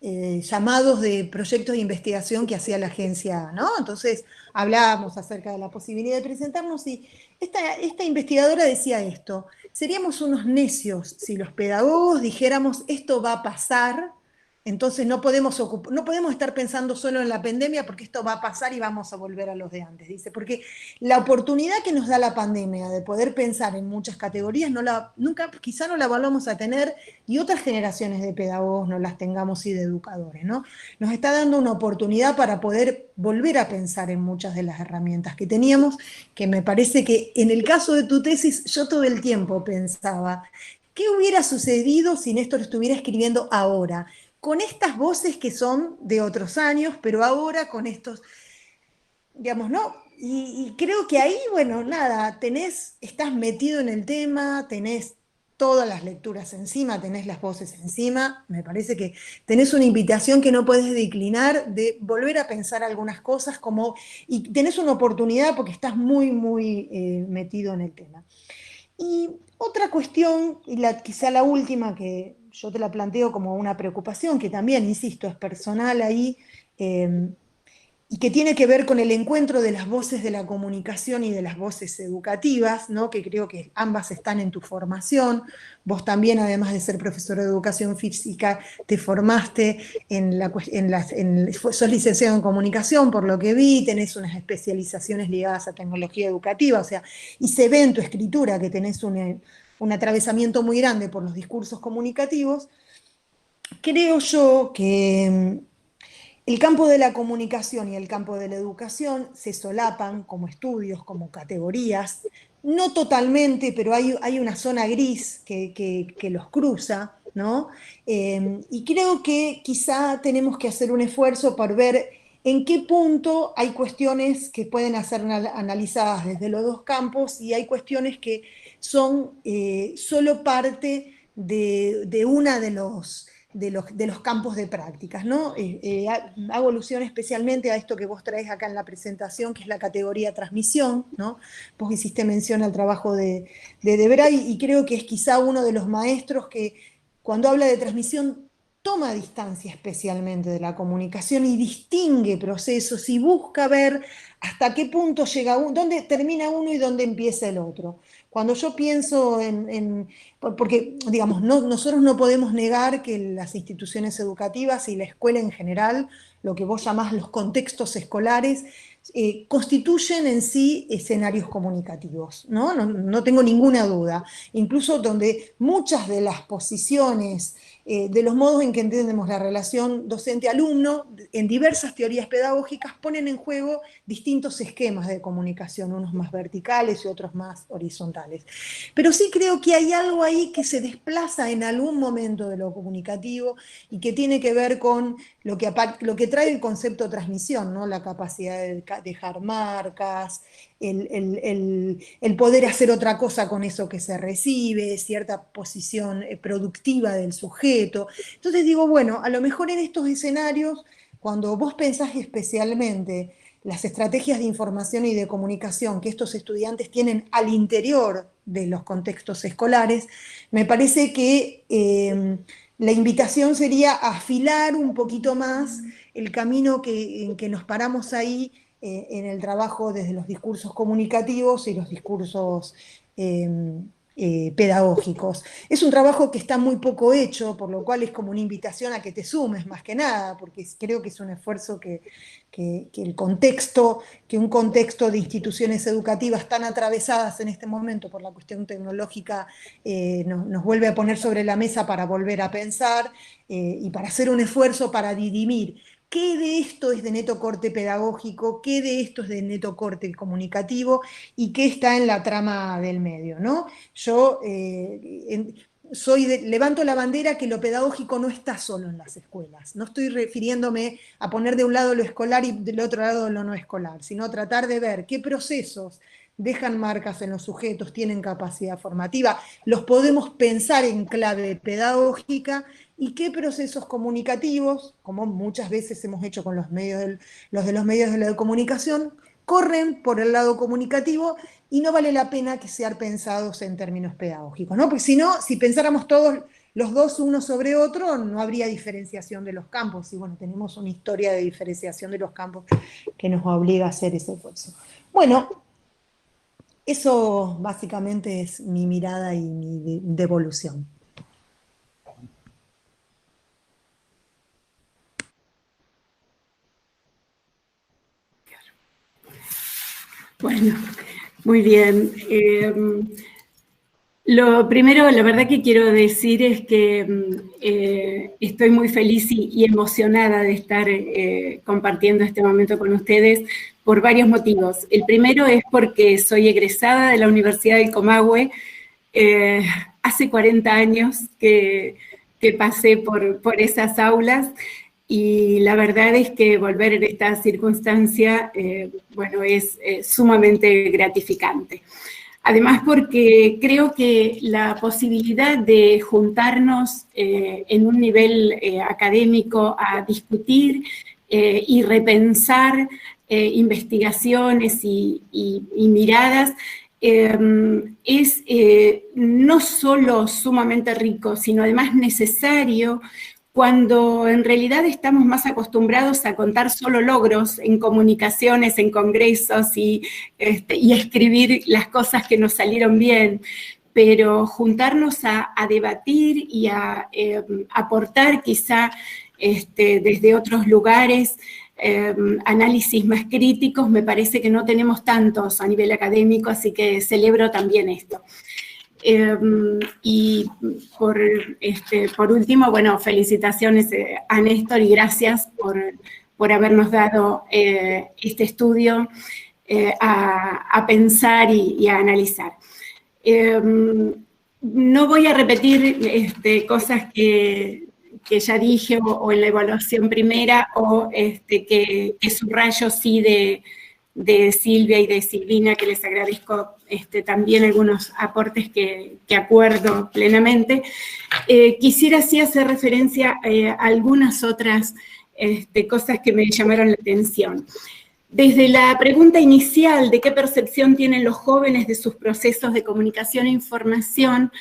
[SPEAKER 4] llamados de proyectos de investigación que hacía la agencia, ¿no? Entonces hablábamos acerca de la posibilidad de presentarnos y esta investigadora decía esto: seríamos unos necios si los pedagogos dijéramos esto va a pasar. Entonces no podemos estar pensando solo en la pandemia porque esto va a pasar y vamos a volver a los de antes, dice, porque la oportunidad que nos da la pandemia de poder pensar en muchas categorías, quizá no la volvamos a tener y otras generaciones de pedagogos no las tengamos y de educadores, ¿no? Nos está dando una oportunidad para poder volver a pensar en muchas de las herramientas que teníamos, que me parece que en el caso de tu tesis yo todo el tiempo pensaba, ¿qué hubiera sucedido si Néstor estuviera escribiendo ahora? Con estas voces que son de otros años, pero ahora con estos, digamos, ¿no? Y creo que ahí, bueno, nada, estás metido en el tema, tenés todas las lecturas encima, tenés las voces encima, me parece que tenés una invitación que no podés declinar de volver a pensar algunas cosas y tenés una oportunidad porque estás muy, muy metido en el tema. Y otra cuestión, y quizá la última que yo te la planteo como una preocupación, que también, insisto, es personal ahí, y que tiene que ver con el encuentro de las voces de la comunicación y de las voces educativas, ¿no? Que creo que ambas están en tu formación. Vos también, además de ser profesor de educación física, te formaste sos licenciado en comunicación, por lo que vi, tenés unas especializaciones ligadas a tecnología educativa, o sea, y se ve en tu escritura que tenés un atravesamiento muy grande por los discursos comunicativos. Creo yo que el campo de la comunicación y el campo de la educación se solapan como estudios, como categorías, no totalmente, pero hay una zona gris que los cruza, ¿no? Y creo que quizá tenemos que hacer un esfuerzo por ver en qué punto hay cuestiones que pueden ser analizadas desde los dos campos y hay cuestiones que son solo parte de una de los campos de prácticas, ¿no? Hago alusión especialmente a esto que vos traes acá en la presentación, que es la categoría transmisión, ¿no? Vos hiciste mención al trabajo de Debray y creo que es quizá uno de los maestros que cuando habla de transmisión toma distancia especialmente de la comunicación y distingue procesos y busca ver hasta qué punto llega dónde termina uno y dónde empieza el otro. Cuando yo pienso porque, digamos, nosotros no podemos negar que las instituciones educativas y la escuela en general, lo que vos llamás los contextos escolares, constituyen en sí escenarios comunicativos, ¿no? No tengo ninguna duda. Incluso donde muchas de las posiciones, de los modos en que entendemos la relación docente-alumno, en diversas teorías pedagógicas, ponen en juego distintos esquemas de comunicación, unos más verticales y otros más horizontales. Pero sí creo que hay algo ahí que se desplaza en algún momento de lo comunicativo y que tiene que ver con lo que trae el concepto de transmisión, ¿no? La capacidad de dejar marcas, el poder hacer otra cosa con eso que se recibe, cierta posición productiva del sujeto. Entonces digo, bueno, a lo mejor en estos escenarios, cuando vos pensás especialmente las estrategias de información y de comunicación que estos estudiantes tienen al interior de los contextos escolares, me parece que la invitación sería afilar un poquito más el camino en que nos paramos ahí en el trabajo desde los discursos comunicativos y los discursos pedagógicos. Es un trabajo que está muy poco hecho, por lo cual es como una invitación a que te sumes más que nada, porque creo que es un esfuerzo que un contexto de instituciones educativas tan atravesadas en este momento por la cuestión tecnológica nos vuelve a poner sobre la mesa para volver a pensar y para hacer un esfuerzo para dirimir qué de esto es de neto corte pedagógico, qué de esto es de neto corte comunicativo y qué está en la trama del medio, ¿no? Yo levanto la bandera que lo pedagógico no está solo en las escuelas. No estoy refiriéndome a poner de un lado lo escolar y del otro lado lo no escolar, sino tratar de ver qué procesos dejan marcas en los sujetos, tienen capacidad formativa, los podemos pensar en clave pedagógica y qué procesos comunicativos, como muchas veces hemos hecho con los de los medios de la comunicación, corren por el lado comunicativo y no vale la pena que sean pensados en términos pedagógicos, ¿no? Porque si no, si pensáramos todos los dos uno sobre otro, no habría diferenciación de los campos, y bueno, tenemos una historia de diferenciación de los campos que nos obliga a hacer ese esfuerzo. Bueno, eso básicamente es mi mirada y mi devolución.
[SPEAKER 5] Bueno, muy bien. Lo primero, la verdad que quiero decir es que estoy muy feliz y emocionada de estar compartiendo este momento con ustedes por varios motivos. El primero es porque soy egresada de la Universidad del Comahue. Hace 40 años que pasé por esas aulas. Y la verdad es que volver en esta circunstancia, bueno, es sumamente gratificante. Además porque creo que la posibilidad de juntarnos en un nivel académico a discutir y repensar investigaciones y miradas es no solo sumamente rico, sino además necesario cuando en realidad estamos más acostumbrados a contar solo logros en comunicaciones, en congresos y escribir las cosas que nos salieron bien, pero juntarnos a debatir y a aportar quizá desde otros lugares análisis más críticos, me parece que no tenemos tantos a nivel académico, así que celebro también esto. Y por último, bueno, felicitaciones a Néstor y gracias por habernos dado este estudio a pensar y a analizar. No voy a repetir cosas que ya dije o en la evaluación primera o que subrayo sí de Silvia y de Silvina, que les agradezco también algunos aportes que acuerdo plenamente. Quisiera sí hacer referencia a algunas otras cosas que me llamaron la atención. Desde la pregunta inicial de qué percepción tienen los jóvenes de sus procesos de comunicación e información,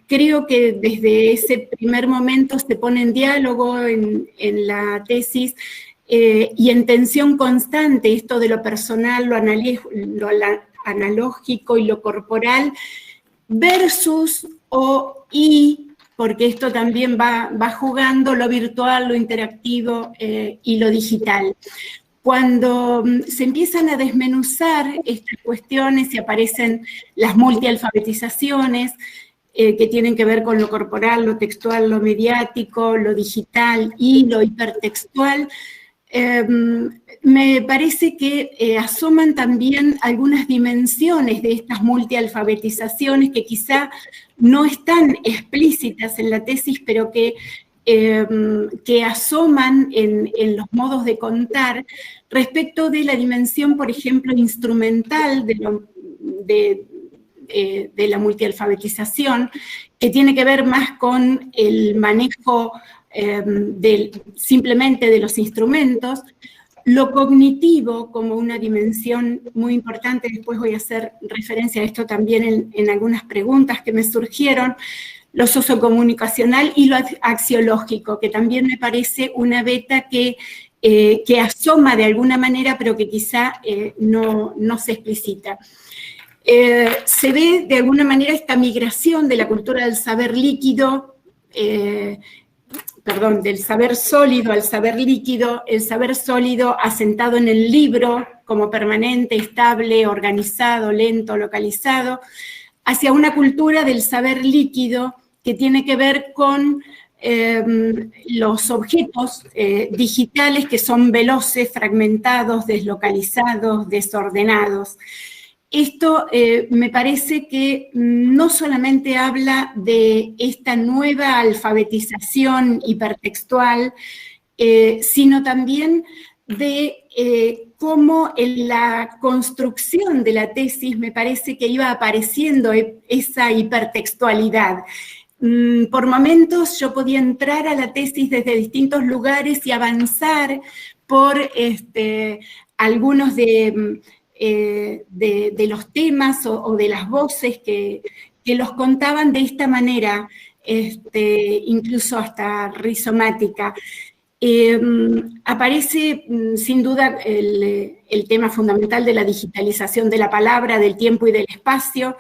[SPEAKER 5] creo que desde ese primer momento se pone en diálogo en la tesis y en tensión constante esto de lo personal, lo analógico y lo corporal versus porque esto también va jugando lo virtual, lo interactivo y lo digital. Cuando se empiezan a desmenuzar estas cuestiones y aparecen las multialfabetizaciones que tienen que ver con lo corporal, lo textual, lo mediático, lo digital y lo hipertextual, me parece que asoman también algunas dimensiones de estas multialfabetizaciones que quizá no están explícitas en la tesis, pero que asoman en los modos de contar respecto de la dimensión, por ejemplo, instrumental de la multialfabetización, que tiene que ver más con el manejo simplemente de los instrumentos, lo cognitivo como una dimensión muy importante. Después voy a hacer referencia a esto también en algunas preguntas que me surgieron, lo sociocomunicacional y lo axiológico, que también me parece una beta que asoma de alguna manera, pero que quizá no se explicita. se ve de alguna manera esta migración de la cultura del saber líquido, del saber sólido al saber líquido, el saber sólido asentado en el libro como permanente, estable, organizado, lento, localizado, hacia una cultura del saber líquido que tiene que ver con los objetos digitales que son veloces, fragmentados, deslocalizados, desordenados. Esto me parece que no solamente habla de esta nueva alfabetización hipertextual, sino también de cómo en la construcción de la tesis me parece que iba apareciendo esa hipertextualidad. Por momentos yo podía entrar a la tesis desde distintos lugares y avanzar por algunos de los temas o de las voces que los contaban de esta manera, incluso hasta rizomática. Aparece sin duda el tema fundamental de la digitalización de la palabra, del tiempo y del espacio.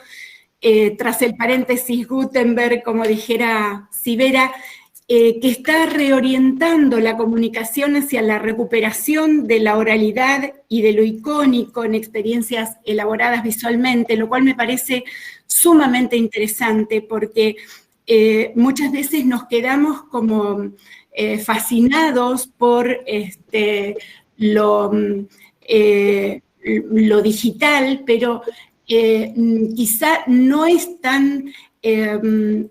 [SPEAKER 5] Tras el paréntesis Gutenberg, como dijera Sivera, que está reorientando la comunicación hacia la recuperación de la oralidad y de lo icónico en experiencias elaboradas visualmente, lo cual me parece sumamente interesante porque muchas veces nos quedamos como fascinados por lo digital, pero quizá no es tan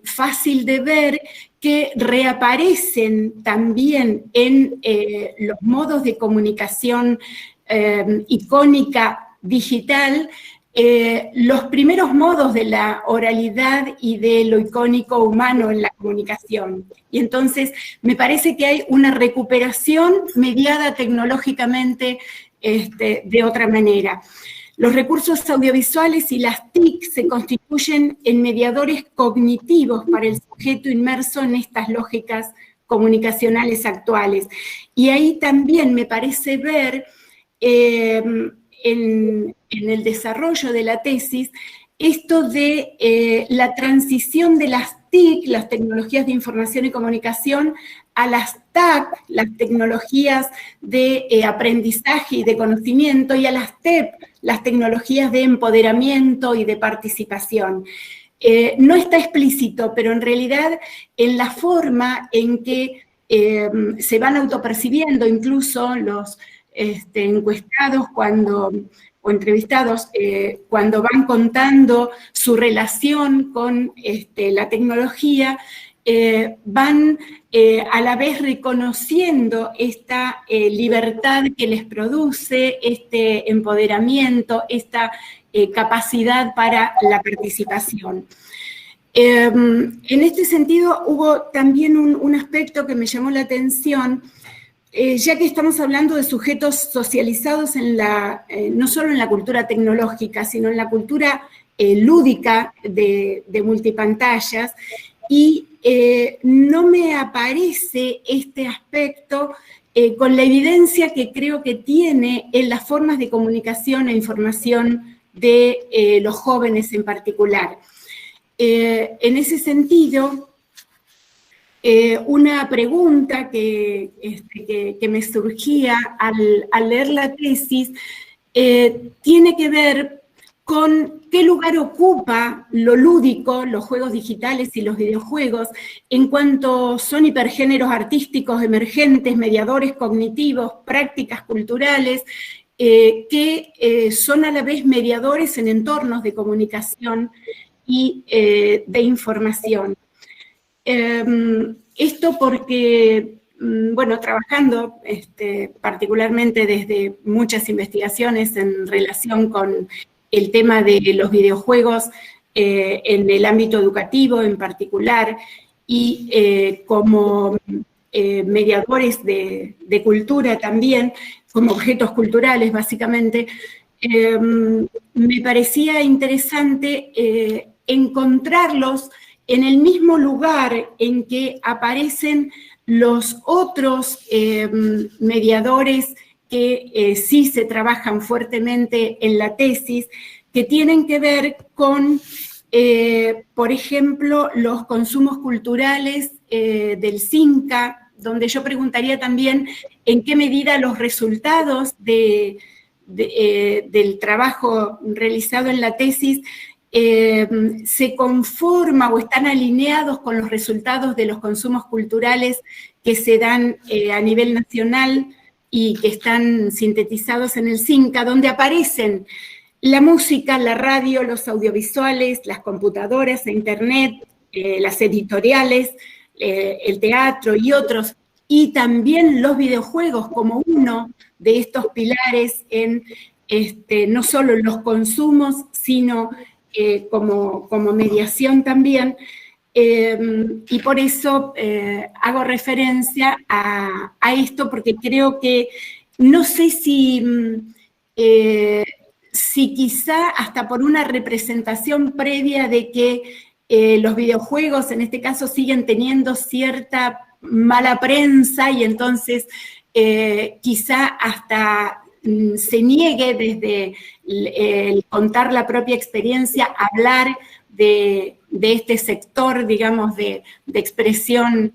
[SPEAKER 5] fácil de ver que reaparecen también en los modos de comunicación icónica digital, los primeros modos de la oralidad y de lo icónico humano en la comunicación. Y entonces me parece que hay una recuperación mediada tecnológicamente de otra manera. Los recursos audiovisuales y las TIC se constituyen en mediadores cognitivos para el sujeto inmerso en estas lógicas comunicacionales actuales. Y ahí también me parece ver en el desarrollo de la tesis esto de la transición de las TIC, las tecnologías de información y comunicación, a las TAC, las tecnologías de aprendizaje y de conocimiento, y a las TEP, las tecnologías de empoderamiento y de participación. No está explícito, pero en realidad en la forma en que se van autopercibiendo incluso los encuestados o entrevistados cuando van contando su relación con la tecnología, van a la vez reconociendo esta libertad que les produce, este empoderamiento, esta capacidad para la participación. En este sentido, hubo también un aspecto que me llamó la atención, ya que estamos hablando de sujetos socializados no solo en la cultura tecnológica, sino en la cultura lúdica de multipantallas, y no me aparece este aspecto con la evidencia que creo que tiene en las formas de comunicación e información de los jóvenes en particular. En ese sentido, una pregunta que me surgía al leer la tesis tiene que ver con qué lugar ocupa lo lúdico, los juegos digitales y los videojuegos, en cuanto son hipergéneros artísticos emergentes, mediadores cognitivos, prácticas culturales, que son a la vez mediadores en entornos de comunicación y de información. Esto porque, bueno, trabajando particularmente desde muchas investigaciones en relación con el tema de los videojuegos en el ámbito educativo en particular, y como mediadores de cultura también, como objetos culturales básicamente, me parecía interesante encontrarlos en el mismo lugar en que aparecen los otros mediadores que sí se trabajan fuertemente en la tesis, que tienen que ver con, por ejemplo, los consumos culturales del CINCA, donde yo preguntaría también en qué medida los resultados del trabajo realizado en la tesis se conforma o están alineados con los resultados de los consumos culturales que se dan a nivel nacional y que están sintetizados en el CINCA, donde aparecen la música, la radio, los audiovisuales, las computadoras, internet, las editoriales, el teatro y otros, y también los videojuegos como uno de estos pilares en no solo los consumos, sino como mediación también, y por eso hago referencia a esto, porque creo que, no sé si quizá hasta por una representación previa de que los videojuegos en este caso siguen teniendo cierta mala prensa y entonces quizá hasta se niegue desde el contar la propia experiencia, hablar de este sector, digamos, de expresión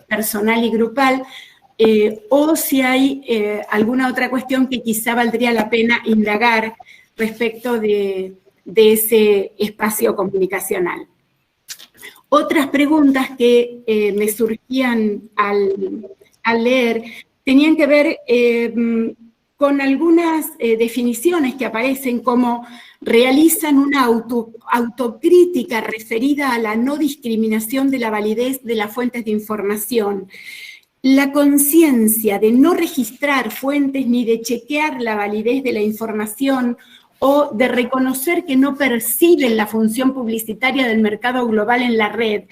[SPEAKER 5] personal y grupal, o si hay alguna otra cuestión que quizá valdría la pena indagar respecto de ese espacio comunicacional. Otras preguntas que me surgían al leer tenían que ver con algunas definiciones que aparecen como realizan una autocrítica referida a la no discriminación de la validez de las fuentes de información, la conciencia de no registrar fuentes ni de chequear la validez de la información o de reconocer que no perciben la función publicitaria del mercado global en la red,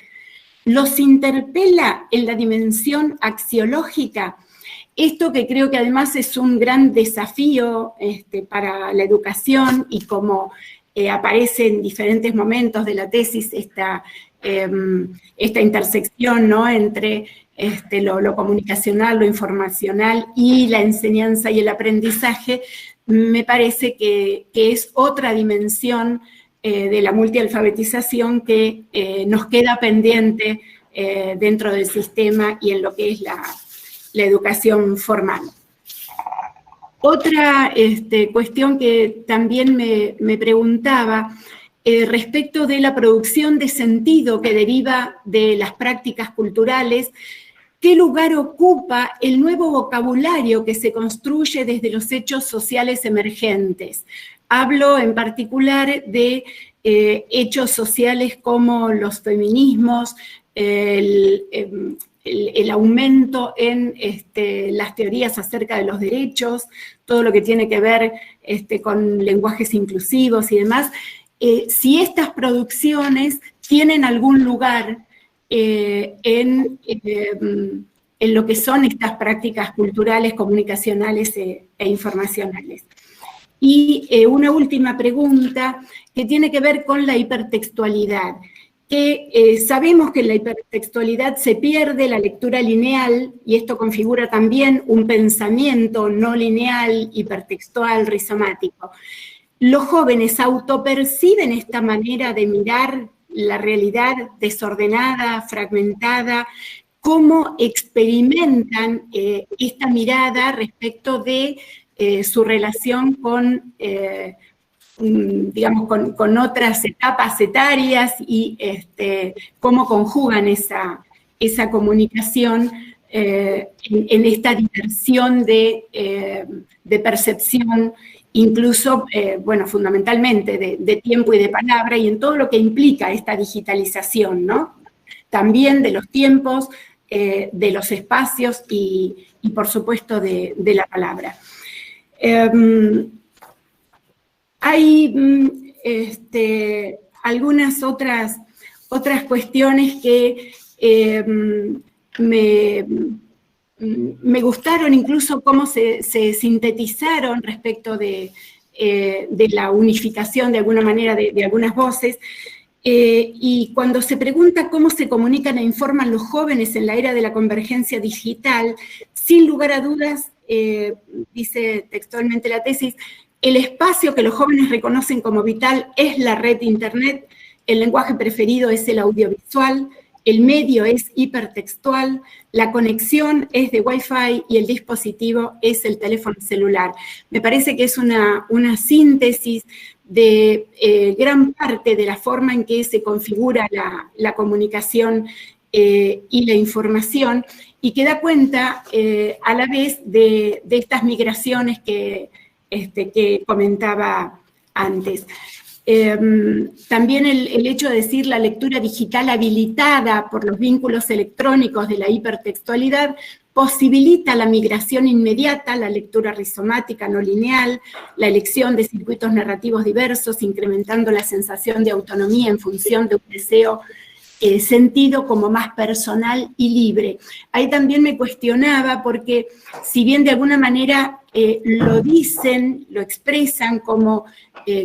[SPEAKER 5] los interpela en la dimensión axiológica. Esto que creo que además es un gran desafío para la educación y como aparece en diferentes momentos de la tesis esta intersección, ¿no?, entre lo comunicacional, lo informacional y la enseñanza y el aprendizaje, me parece que es otra dimensión de la multialfabetización que nos queda pendiente dentro del sistema y en lo que es la educación formal. Otra cuestión que también me preguntaba respecto de la producción de sentido que deriva de las prácticas culturales, ¿qué lugar ocupa el nuevo vocabulario que se construye desde los hechos sociales emergentes? Hablo en particular de hechos sociales como los feminismos, el aumento en las teorías acerca de los derechos, todo lo que tiene que ver con lenguajes inclusivos y demás, si estas producciones tienen algún lugar en lo que son estas prácticas culturales, comunicacionales e informacionales. Y una última pregunta que tiene que ver con la hipertextualidad, que sabemos que en la hipertextualidad se pierde la lectura lineal y esto configura también un pensamiento no lineal, hipertextual, rizomático. Los jóvenes autoperciben esta manera de mirar la realidad desordenada, fragmentada, cómo experimentan esta mirada respecto de su relación con, digamos, con otras etapas etarias y cómo conjugan esa comunicación en esta diversión de percepción, incluso, bueno, fundamentalmente de tiempo y de palabra, y en todo lo que implica esta digitalización, ¿no? También de los tiempos, de los espacios y por supuesto, de la palabra. Hay algunas otras cuestiones que me gustaron, incluso cómo se sintetizaron respecto de la unificación de alguna manera de algunas voces. Y cuando se pregunta cómo se comunican e informan los jóvenes en la era de la convergencia digital, sin lugar a dudas, dice textualmente la tesis, El espacio que los jóvenes reconocen como vital es la red de Internet, el lenguaje preferido es el audiovisual, el medio es hipertextual, la conexión es de Wi-Fi y el dispositivo es el teléfono celular. Me parece que es una síntesis de gran parte de la forma en que se configura la comunicación y la información, y que da cuenta a la vez de estas migraciones que comentaba antes. También el hecho de decir la lectura digital habilitada por los vínculos electrónicos de la hipertextualidad posibilita la migración inmediata, la lectura rizomática no lineal, la elección de circuitos narrativos diversos, incrementando la sensación de autonomía en función de un deseo sentido como más personal y libre. Ahí también me cuestionaba porque si bien de alguna manera lo dicen, lo expresan como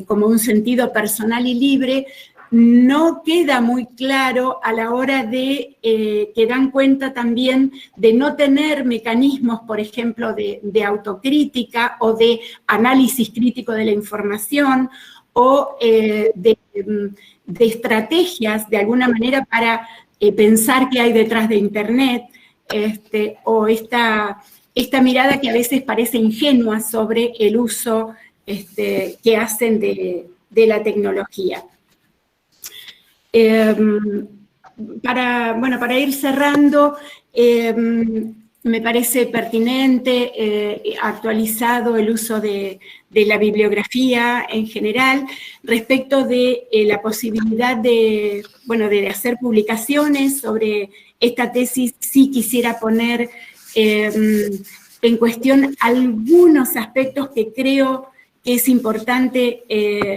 [SPEAKER 5] un sentido personal y libre, no queda muy claro a la hora de que dan cuenta también de no tener mecanismos, por ejemplo, de autocrítica o de análisis crítico de la información o de estrategias, de alguna manera, para pensar qué hay detrás de Internet, o esta mirada que a veces parece ingenua sobre el uso que hacen de la tecnología. Para ir cerrando, me parece pertinente, actualizado el uso de la bibliografía en general, respecto de la posibilidad de hacer publicaciones sobre esta tesis. Sí quisiera poner en cuestión algunos aspectos que creo que es importante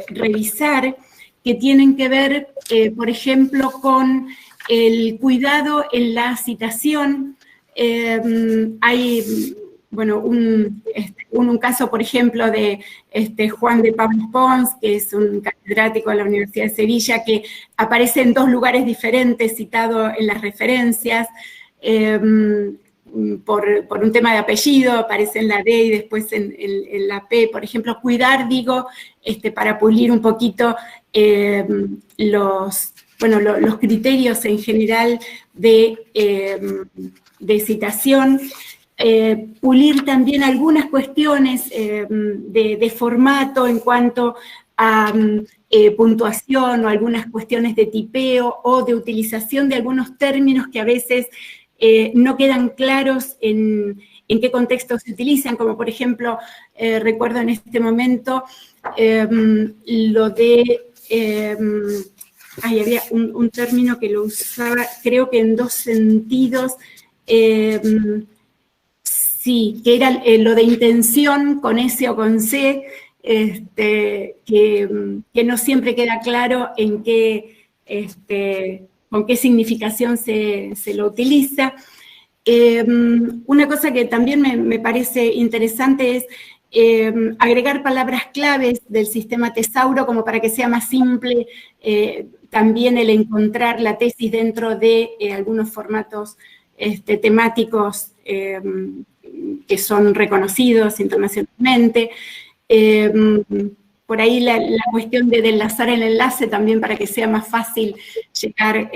[SPEAKER 5] revisar, que tienen que ver, por ejemplo, con el cuidado en la citación. Hay un caso, por ejemplo, de Juan de Pablo Pons, que es un catedrático de la Universidad de Sevilla, que aparece en dos lugares diferentes, citado en las referencias, por un tema de apellido, aparece en la D y después en la P, por ejemplo. Cuidar, digo, para pulir un poquito los criterios en general de citación, pulir también algunas cuestiones de formato en cuanto a puntuación o algunas cuestiones de tipeo o de utilización de algunos términos que a veces no quedan claros en qué contexto se utilizan, como por ejemplo, recuerdo en este momento lo de... había un término que lo usaba, creo que en dos sentidos, sí, que era lo de intención con S o con C, que no siempre queda claro en qué, con qué significación se lo utiliza. Una cosa que también me parece interesante es agregar palabras claves del sistema Tesauro como para que sea más simple también el encontrar la tesis dentro de algunos formatos temáticos que son reconocidos internacionalmente. Por ahí la cuestión de enlazar el enlace también para que sea más fácil llegar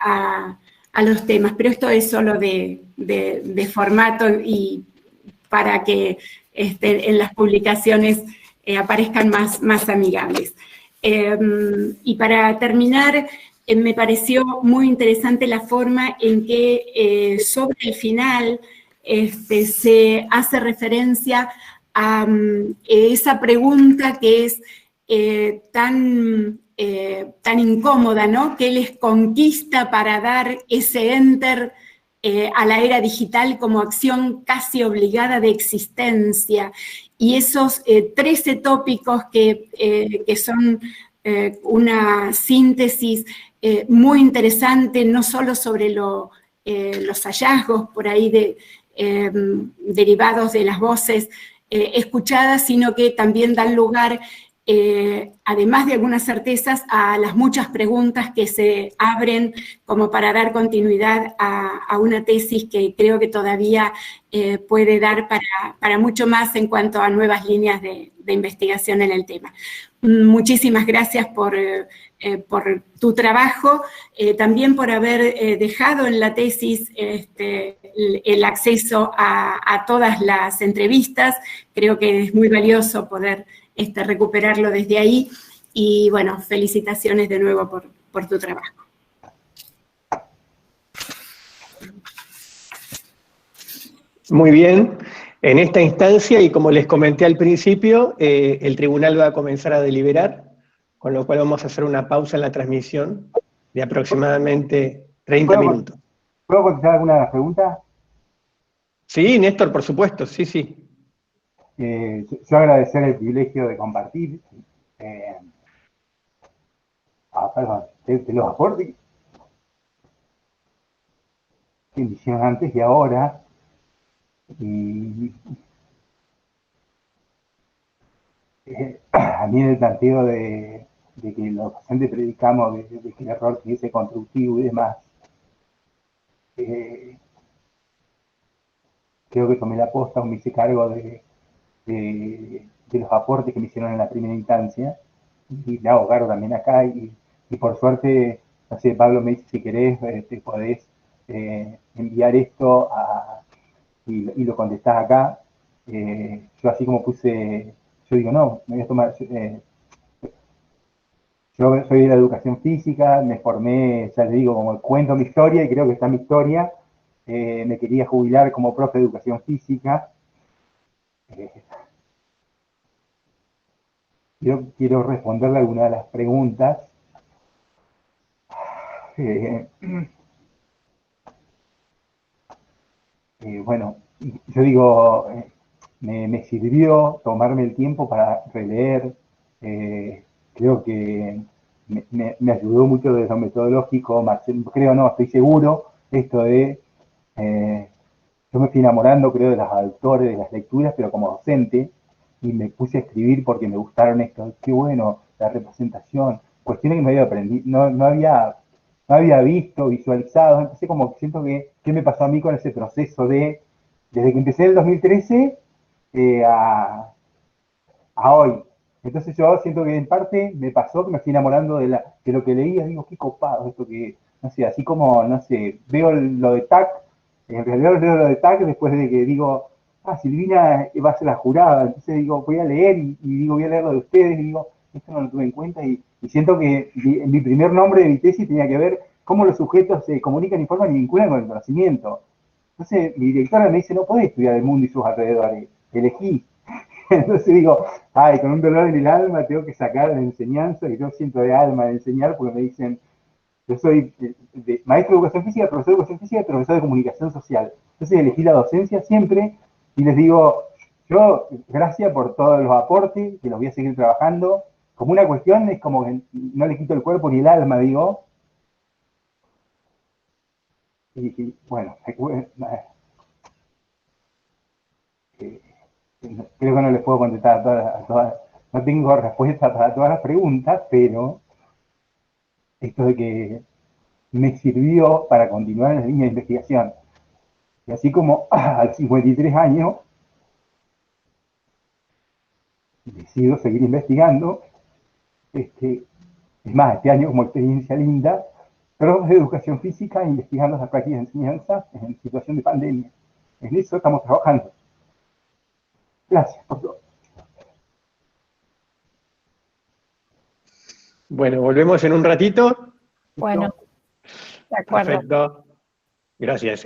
[SPEAKER 5] a los temas, pero esto es solo de formato y para que en las publicaciones aparezcan más amigables. Y para terminar, me pareció muy interesante la forma en que sobre el final se hace referencia a esa pregunta que es tan incómoda, ¿no? ¿Qué les conquista para dar ese enter a la era digital como acción casi obligada de existencia? Y esos 13 tópicos que son una síntesis muy interesante, no solo sobre los hallazgos por ahí derivados de las voces escuchadas, sino que también dan lugar además de algunas certezas, a las muchas preguntas que se abren como para dar continuidad a una tesis que creo que todavía puede dar para mucho más en cuanto a nuevas líneas de investigación en el tema. Muchísimas gracias por tu trabajo, también por haber dejado en la tesis el acceso a todas las entrevistas. Creo que es muy valioso poder recuperarlo desde ahí, y bueno, felicitaciones de nuevo por tu trabajo.
[SPEAKER 1] Muy bien. En esta instancia, y como les comenté al principio, el tribunal va a comenzar a deliberar, con lo cual vamos a hacer una pausa en la transmisión de aproximadamente 30 minutos.
[SPEAKER 2] ¿Puedo contestar alguna de las preguntas?
[SPEAKER 1] Sí, Néstor, por supuesto, sí, sí.
[SPEAKER 2] Yo agradecer el privilegio de compartir. Perdón, de los aportes que hicieron antes y ahora. A mí en el planteo de que los docentes predicamos de que el error tiene que ser constructivo y demás, creo que tomé la posta o me hice cargo de los aportes que me hicieron en la primera instancia, y le hago cargo también acá, y por suerte, no sé, Pablo me dice, si querés, te podés enviar esto y lo contestás acá. Yo así como puse, yo digo, no, me voy a tomar, yo soy de la educación física, me formé, ya les digo, como cuento mi historia, y creo que está mi historia. Me quería jubilar como profe de educación física. Quiero responderle algunas de las preguntas. Bueno, yo digo, me sirvió tomarme el tiempo para releer. Creo que me ayudó mucho desde lo metodológico, creo, no, estoy seguro, esto de, yo me fui enamorando, creo, de los autores, de las lecturas, pero como docente, y me puse a escribir porque me gustaron esto, qué bueno, la representación, cuestiones que no había aprendido, no había visto, visualizado. Entonces como siento que, ¿qué me pasó a mí con ese proceso desde que empecé en el 2013 a hoy? Entonces yo siento que en parte me pasó que me fui enamorando de lo que leía, digo, qué copado esto que, no sé, así como, no sé, veo lo de TAC, en realidad leo lo de TAC después de que digo, Silvina va a ser la jurada, entonces digo, voy a leer y digo, voy a leer lo de ustedes, y digo, esto no lo tuve en cuenta, y siento que mi primer nombre de mi tesis tenía que ver cómo los sujetos se comunican, informan y vinculan con el conocimiento. Entonces mi directora me dice, no podés estudiar el mundo y sus alrededores, elegí. Entonces digo, con un dolor en el alma tengo que sacar la enseñanza, y yo siento de alma de enseñar, porque me dicen, yo soy maestro de educación física, profesor de educación física y profesor de comunicación social. Entonces elegí la docencia siempre, y les digo, yo, gracias por todos los aportes, que los voy a seguir trabajando. Como una cuestión, es como que no le quito el cuerpo ni el alma, digo. Y bueno, creo que no les puedo contestar a todas, no tengo respuesta para todas las preguntas, pero esto de que me sirvió para continuar en la línea de investigación. Y así como a los 53 años decido seguir investigando, es más, este año como experiencia linda, pero de educación física, investigando las prácticas de enseñanza en situación de pandemia. En eso estamos trabajando. Gracias por todo.
[SPEAKER 1] Bueno, volvemos en un ratito.
[SPEAKER 3] Bueno, de acuerdo.
[SPEAKER 1] Perfecto. Gracias,